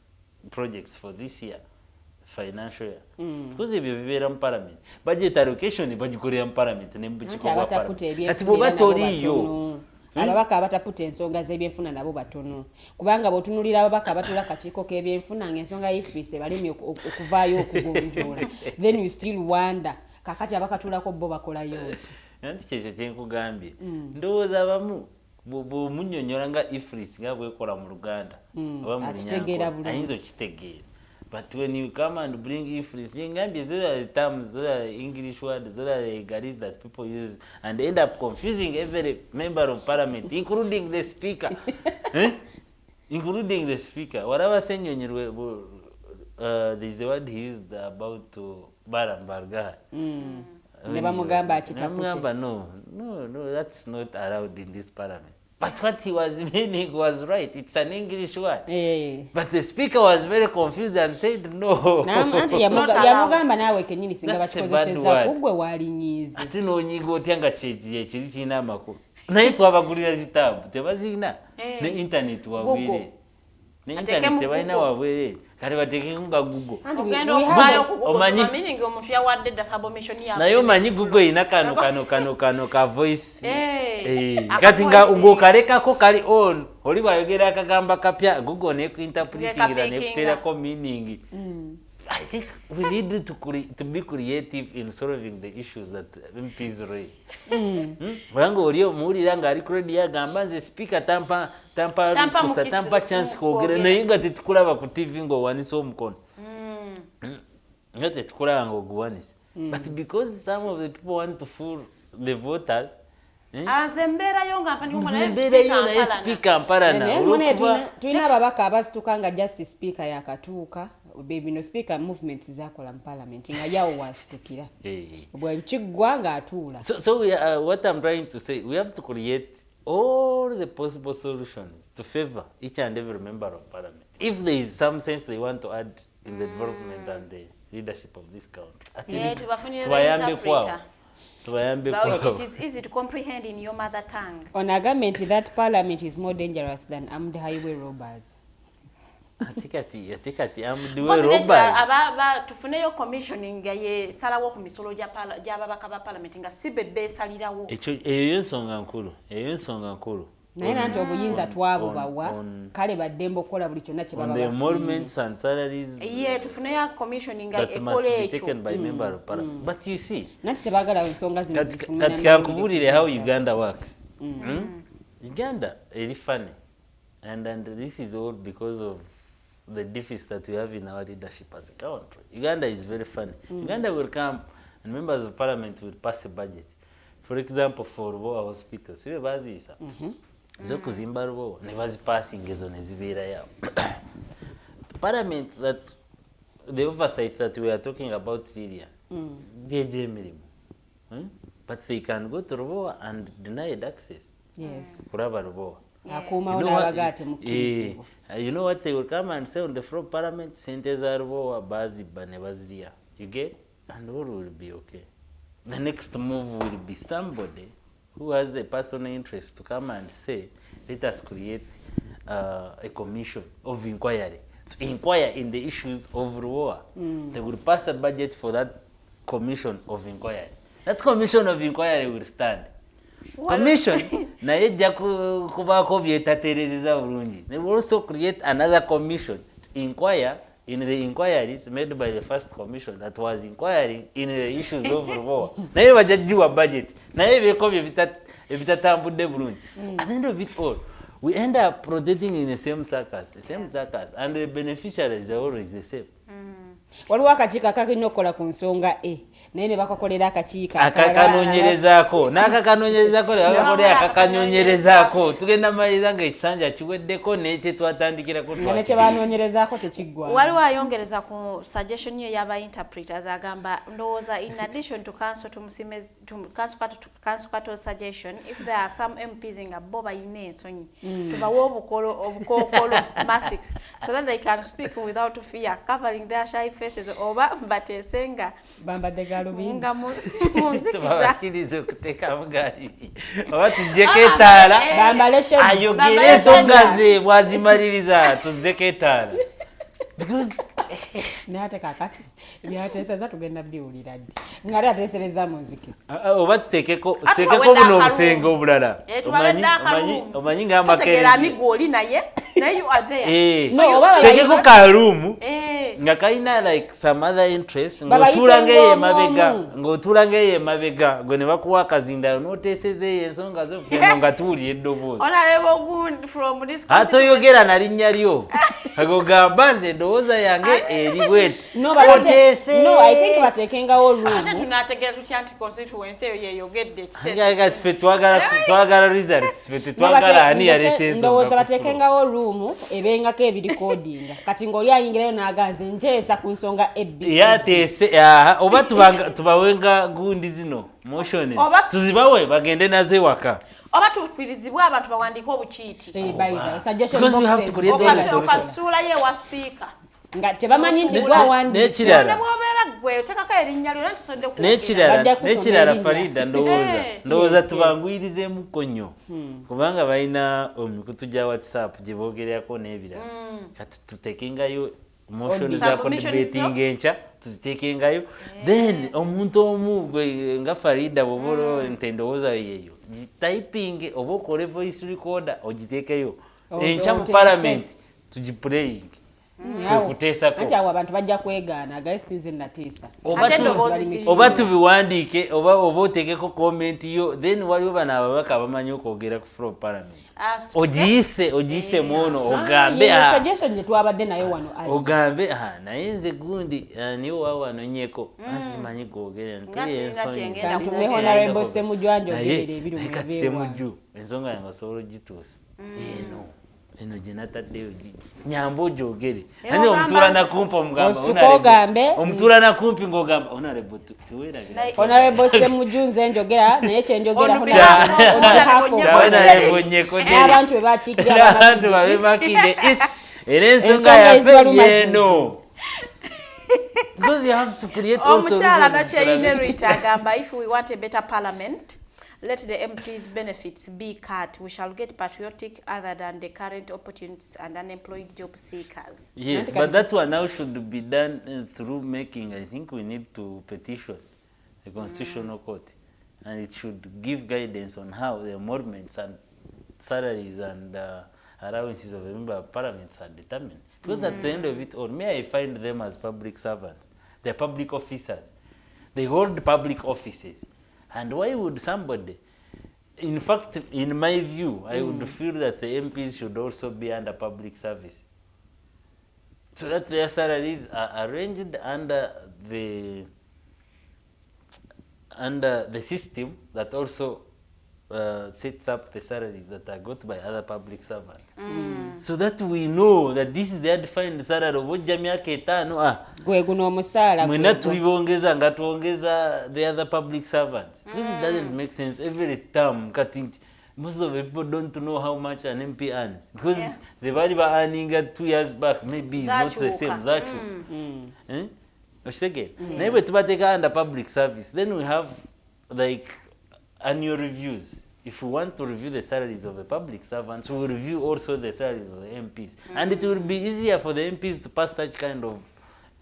projects for this year? Financial year. Because ebyo bibeera mu parliament. Budget allocation bagikolera mu parliament ne mu bukiiko bwa parliament. Kati bw'oba toliiyo ababaka abataputa ensonga z'ebyenfuna nabo batono kubanga bw'otunulira ababaka abatula akakiiko k'ebyenfuna ng'ensonga y'ifiriisi balimi okuvaayo okugonjoola then you still wonder kakati abakatulako bo bakolayo ki nanti kyekyo kyenkugambye ndowooza abamu bw'omunnyonnyola nga ifiriisi nga bwekola mu Luganda oba mu Lunyankole ayinza okitegeera. But when you come and bring ifris, those are the terms, those are the English words, those are the Yegase that people use and end up confusing every member of parliament, including the speaker. Including the speaker. Whatever Ssenyonyi Joel, there's a word he used about Barambarga. No, that's not allowed in this parliament. But what he was meaning was right. It's an English word. But the speaker was very confused and said no. Yamugamba nawe kenyini singa bakikozeseza kugwe walinyize. Ate n'onyiga otya nga kiri kirina amakulu. Naye twabagulira zitaabu tebazirina ne internet wabwire. Ne internet tebalina wabwire. Kati bateekeko nga Google. Omanyi omuntu yawadde dda submission yawe. Naye omanyi Google erina kano ka voice. Kati nga ng'okalekako kali on oli bwayogera akagamba kapya Google neekuinterpretingira neekuteerako meaning. I think we need to be creative in solving the issues that MPs raise. Wanga oli omuwulira ng'ali ku radio agamba nze speaker tampa chance kwogera naye nga tetukulaba ku TV ng'owanisa omukono. Nga tetukulaba ng'oguwanisa. But because some of the people want to fool the voters, azembeerayo nga speaker mpalana. Tulina ababaka abasituka nga just speaker yakatuuka. Baby no speaker movement zakola mu parliament nga yawo wasitukira. Bwe kiggwa nga atuula. So what I'm trying to say, we have to create all the possible solutions to favor each and every member of parliament. If there is some sense they want to add in the development and the leadership of this country, at least tubayambe kwao. It is easy to comprehend in your mother tongue. On a government that parliament is more dangerous than armed highway robbers. Atikati amduwe robbers. Tufuneyo commissioning ye salawo ku misolo gy'ababaka ba parliament nga sibebe salirawo. Eyo ensonga nkulu. Naye nanti obuyinza twabo bawa kale baddembe okukola buli kyonna kye baba basiima. The emoluments and salaries. Tufuneyo commissioning ekole ekyo. Taken by member of parliament. But you see. Nanti tebaagala ensonga zino zifuna. Kati kankubuulire how Uganda works. Uganda is funny. And this is all because of the deficit that we have in our leadership as a country. Uganda is very funny. Uganda will come and members of parliament will pass a budget. For example, for Rubowa hospitals, sibe bazisa. Zo kuzimba Rubowa ne bazipassing ezo ne zibeera yawo. Parliament that the oversight that we are talking about here, emirimu. But they can go to Rubowa and deny access. Yes. Kuraba Rubowa. You know what they will come and say on the floor of parliament? Sente za Rubowa baziba ne baziria. You get? And all will be okay. The next move will be somebody who has the personal interest to come and say, let us create a commission of inquiry to inquire in the issues of Rubowa. They will pass a budget for that commission of inquiry. That commission of inquiry will stand. Commission naye ejja kubaako byetateerezeza bulungi. They will also create another commission to inquire in the inquiries made by the first commission that was inquiring in the issues of Rubowa. Naye bajajjiwa budget. Naye ebireko ebitatambudde bulungi. At the end of it all, we end up rotating in the same circus, and the beneficiaries are always the same. Waliwo akakiiko akakirina okukola ku nsonga naye ne bakakolera akakiiko akakanoonyerezaako n'akakanoonyerezaako ne bakakolera akakanoonyerezaako tugenda maliriza ng'ekisanja kiweddeko n'ekye twatandikirako nga nekye banoonyerezaako tekiggwa. Waliwo ayongereza ku suggestion ye y'aba interpreters agamba ndowooza in addition to Council Kato suggestion, if there are some MPs nga bo bayina ensonyi tubawe obukookolo masks so that they can speak without fear, covering their shy faces oba bateesenga bambadde galubindi tubakiriza okuteekamu gaali oba tujjeko etaala ayogere ensonga ze bwazimaliriza tuzzeko etaala because Nate kakati byateeseza tugenda biwulira ddi ngari ateesereza muzikisa oba tuteekeko buno obusenga obulala omanyi ngaamategera ni gwoli naye you are there tuteekeko kaluumu nga kalina like some other interest ng'otuula ng'eyo emabega gwe ne bakuwa akazindaalo n'oteesezeeyo ensonga zo kugenda nga tuwulira eddoboozi ate oyogera na linnya lyo agogamba nze endowooza yange eri bweti bateekengawo oluumu ffe twagala results ffe tetwagala ani yaleeta ensonga ndowooza bateekengawo oluumu ebengako ebirikodinga kati ng'oli ayingirayo n'aganze nteesa ku nsonga ebbisi yateese oba tubawenga gundi zino motion tuzibawe bagende nazo ewaka oba tukubirizibwe abantu bawandiike obukiiti okasuulayo ewa sipiika nga tebamanyi nti gwawandiikibwobeera gwe otekako erinnya lyo n'ekirala Farida ndowooza tubanguyirizeemuko nnyo kubanga balina emikutu gya WhatsApp gye boogererako n'ebirala kati tutekengayo motion za debating enkya tuzitekengayo then omuntu omu nga Farida bw'oba nti endowooza yeeyo typing oba okole voice recorder ogiteekeyo enkya mu Palamenti tugiplaying kuteesako ati awo abantu bajja kwegaana gaisize nateesa oba tubiwandiike oba oteekeko comment yo then waliwo bano ababaka abamanyi okwogera ku floor Parliament ogiyise muono ogambe suggestion gye twabadde nayo wano ogambe naye nze gundi niwo wawanonyeko asimanyi kwogera ntume honorable Ssenyonyi anjogerera ebiri mu Ssenyonyi ensonga yange osobola ogituusa eno gye nataddeyo nyamba ogyogere naye omutuula nakumpi omutuula nakumpi ng'ogamba honorable Ssenyonyi nze njogera naye kyenjogera abantu bebakiikira abantu babemakide era ensonga yaffe yeeno omukyala nakyeyunerita agamba if we want a better parliament let the MPs' benefits be cut. We shall get patriotic other than the current opportunities and unemployed job seekers. Yes, but that one now should be done through making, I think we need to petition the Constitutional Court. And it should give guidance on how the emoluments and salaries and allowances of a member of Parliament are determined. Because at the end of it all, may I find them as public servants? They're public officers. They hold public offices. And why would somebody, in fact, in my view, I would feel that the MPs should also be under public service. So that their salaries are arranged under the system that also sets up the salaries that are got by other public servants. So that we know that this is their defined salary of ojja myaka etaano gwe guno omusaala mwena tulibongeza nga tuongeza the other public servants. This doesn't make sense every term kati most of the people don't know how much an MP earns because the value of earning 2 years back maybe is not the same. Naye bwe tubateeka under public service, then we have like annual reviews. If we want to review the salaries of the public servants, we will review also the salaries of the MPs. And it will be easier for the MPs to pass such kind of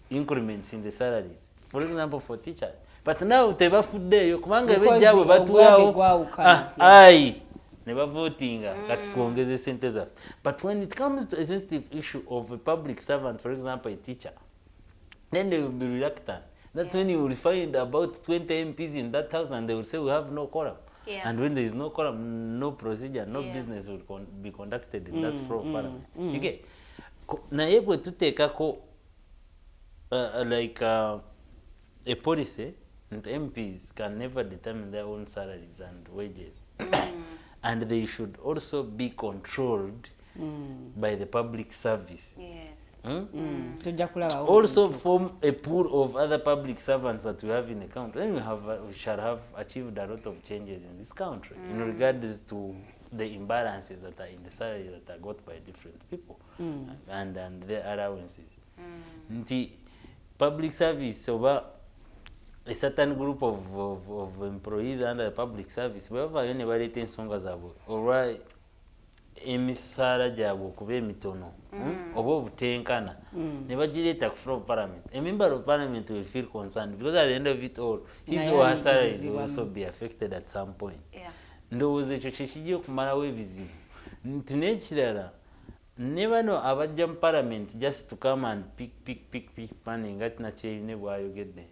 increments in the salaries. For example, for teachers. But now, tebafuddeyo kubanga ebejjabwe batuwawo never voting kati tuongeze sente zaffe. But when it comes to a sensitive issue of a public servant, for example, a teacher, then they will be reluctant. That's when you will find about 20 MPs in that house and they will say we have no quorum. And when there is no quorum, no procedure, no business will be conducted in that floor of Parliament. You get? Naye bwe tuteekako like a policy, and MPs can never determine their own salaries and wages. And they should also be controlled by the public service. Yes. Also form a pool of other public servants that we have in the country. Then we shall have achieved a lot of changes in this country in regards to the imbalances that are in the salaries that are got by different people and their allowances. Nti public service over a certain group of employees under the public service, wherever anybody thinks songas are or emisaala gyabwe okuba emitono oba obutenkana ne bagireeta ku floor of parliament, a member of parliament will feel concerned because at the end of it all his or her salary will also be affected at some point. Ndowooza ekyo kyekijja okumalawo ebizibu nti n'ekirala ne bano abajja mu parliament just to come and pick money nga tinakyerine bwayogedde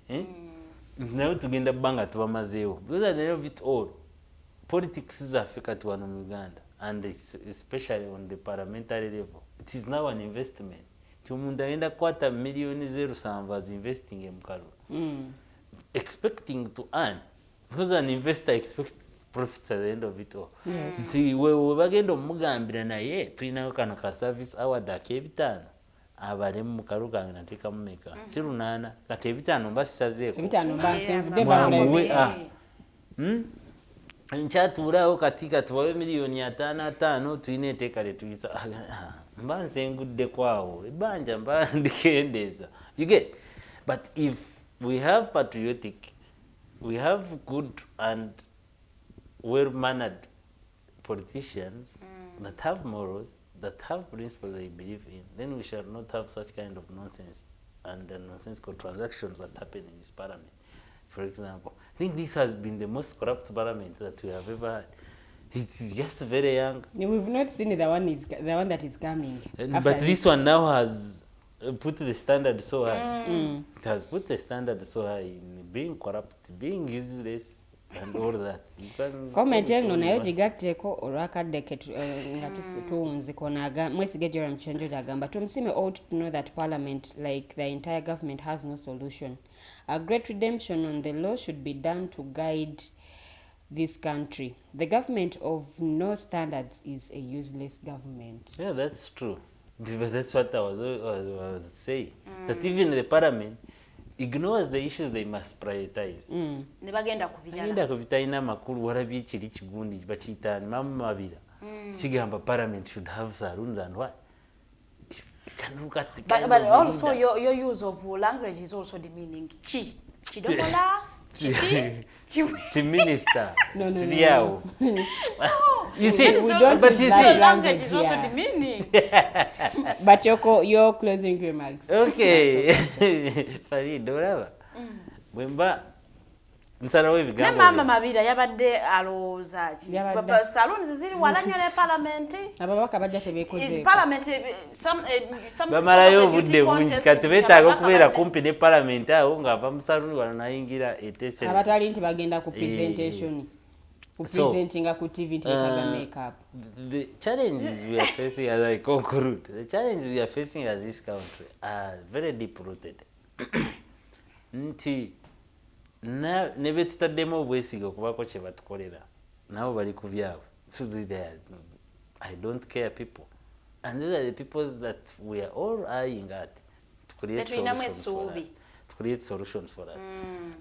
naye tugenda bbanga tubamazeewo because at the end of it all politics zaffe kati wano mu Uganda and especially on the parliamentary level it is now an investment. Ti omuntu agenda kukwata millioni 07 as investing in Kalula expecting to earn because an investor expects profits at the end of it all. Nti we bagenda omugambira naye tulinayo kano ka service award ak'ebitaano abale mu kalu kange nateekamu meka si 8 kati ebitaano mbasisazeeko nkyatuulaawo kati wawe milioni 5 tulina eteeka lyetuyisa mba nsenguddeku awo ebbanja mba ndikendeeza you get. But if we have patriotic, we have good and well-mannered politicians that have morals, that have principles they believe in, then we shall not have such kind of nonsense and nonsensical transactions that happen in this parliament. For example, I think this has been the most corrupt parliament that we have ever had. It is just very young. We've not seen the one that is coming. But this one now has put the standard so high. It has put the standard so high in being corrupt, being useless, and all that. Comment eno nayo gigatteko olwakaddeke nga tuwunziko mwesige Joram Chenjo agamba Tumusiime ought to know that parliament, like the entire government, has no solution. A great redemption on the law should be done to guide this country. The government of no standards is a useless government. Yeah, that's true. But that's what I was saying. That even the parliament ignores the issues they must prioritize. Ne bagenda ku bitalina makulu walabye ekiri kigundi bakiyitaani mamu mabira kigamba parliament should have saloons and what. But also your use of language is also demeaning. Chidomola. Chi minister. No. You see, we don't but use you that see, language is also here. demeaning. But your closing remarks. Okay. Farid, whatever. Bwemba nsalawo ebigambo. Ne mama mabira yabadde alowooza ki? Salons ziri wala nnyo ne parliament. Ababaka bajja tebeekoze. Is parliament some bamalayo obudde bungi kati beetaaga okubeera kumpi ne parliament awo ng'ava mu saluni wano nayingira etese. Abatali nti bagenda ku presentation. Presenting ku TV ntietaga makeup. The challenges we are facing, as I conclude, the challenges we are facing as this country are very deep rooted. Nti ne betutaddemu obwesiga okubako kye batukolera nabo bali ku byabwe. So I don't care people. And those are the peoples that we are all eyeing at to create solutions for us.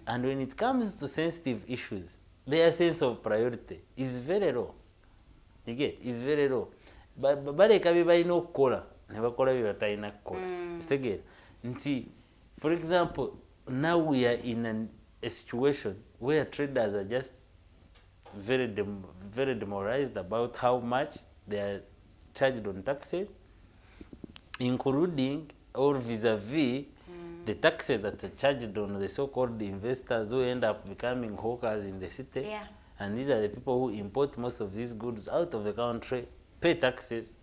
And when it comes to sensitive issues, their sense of priority is very low. You get? It's very low. Baleka bye balina okukola ne bakola bye batalina kukola. Kitegeera nti, for example, now we are in a situation where traders are just very demoralized about how much they are charged on taxes, including or vis-a-vis the taxes that are charged on the so-called investors who end up becoming hawkers in the city. Yeah. And these are the people who import most of these goods out of the country, pay taxes,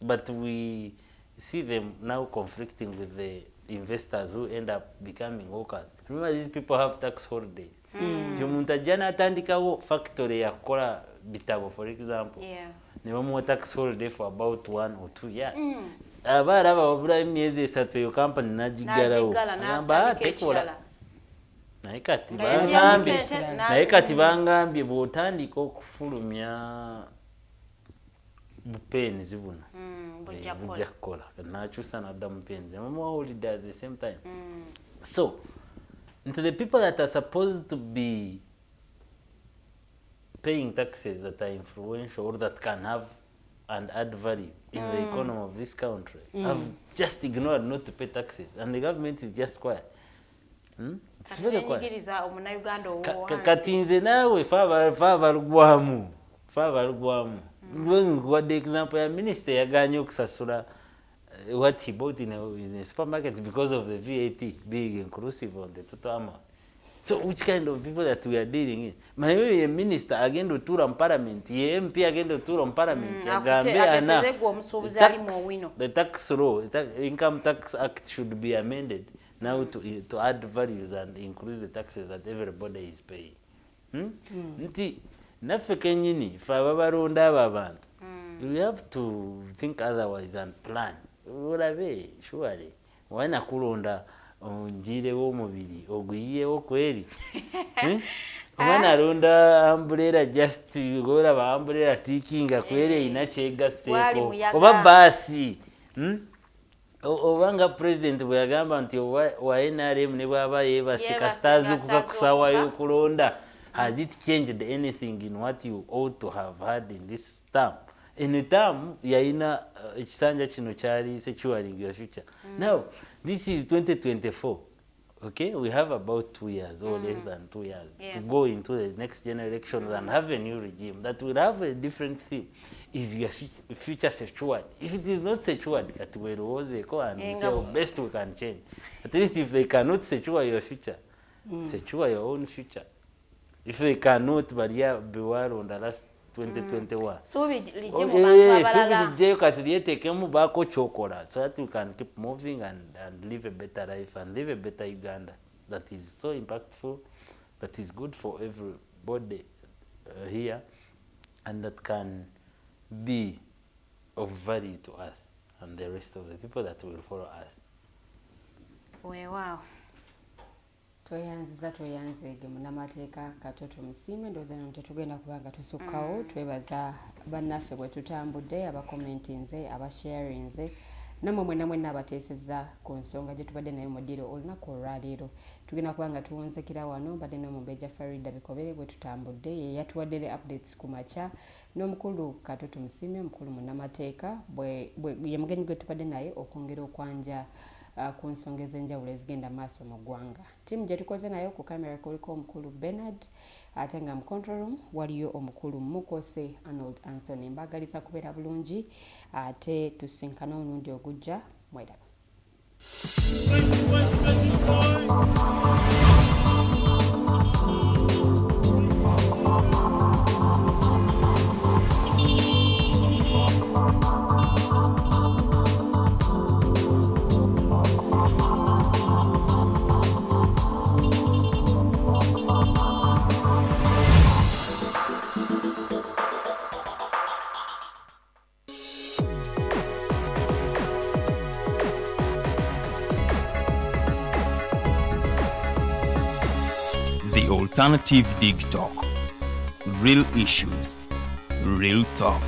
but we see them now conflicting with the investors who end up becoming hawkers. Remember, these people have tax holidays. Omuntu ajja n'atandikawo factory yakukola bitabo, for example. Ne bamuwa tax holiday for about 1 or 2 years. Aba alaba wabula emyezi 3 eyo company n'agiggalawo. Agamba tekola. Naye kati bangambye bw'otandika okufulumya bupeenizi buno bujja kukola. N'akyusa n'adda mu peenizi. Bamuwa holiday at the same time. So, to the people that are supposed to be paying taxes that are influential or that can have and add value in the economy of this country, have just ignored not to pay taxes, and the government is just quiet. It's very quiet. Kati nze naawe fa abalugwamu What the example ya minister yaganye okusasula what he bought in a supermarket because of the VAT being inclusive on the total amount. So which kind of people that we are dealing in? Mayo minister agenda otura mu parliament, MP agenda otura mu parliament, agambe ana the tax law, income tax act should be amended now to add values and increase the taxes that everybody is paying. Nti naffe kenyini fa babaronda abantu. We have to think otherwise and plan. Olabe surely wana kulonda onjire wo mubiri oguyiye okweri omwana alonda umbrella just gola ba umbrella tikinga kweri inachegaseko oba basi obanga president bwe yagamba nti wa NRM ne bwaba yebaseka stars kuva kusawa yo kulonda. Has it changed anything in what you ought to have had in this term? In the term, yaina ekisanja kino kyali securing your future. Now, this is 2024. Okay, we have about 2 years or less than 2 years to go into the next general elections and have a new regime that will have a different theme. Is your future secured? If it is not secured, that will was and we say best we can change. At least if they cannot secure your future, secure your own future. If they cannot, but yeah, beware on the last 2021. So we so that you can keep moving and live a better life and live a better Uganda that is so impactful, that is good for everybody here, and that can be of value to us and the rest of the people that will follow us. Wow. Toyanzege Munnamateeka Kato Tumusiime ndoza tetugenda kubanga tusukkawo twebaza bannaffe bwe tutambudde abakomentinze abasharinze namwe mwenna abateesezza ku nsonga gye tubadde nayo mu ddiro olunaku olwaleero tugenda kubanga tuwunzekera wano mbadde n'omumbeja Farida Bikobere bwe tutambudde ye yatuwadde updates ku makya n'omukulu Kato Tumusiime omukulu Munnamateeka ye mugenyi gwe tubadde naye okwongera okwanja ku nsonga ez'enjawulo ezigenda maaso mu ggwanga. Tiimu gye tukoze nayo ku kamera kuliko omukulu Bernard ate nga mu control room waliyo omukulu Mukose Arnold Anthony. Mbagaliza kubeera bulungi ate tusinkana omulundi ogujja mweraga. The Alternative Dig Talk. Real issues, real talk.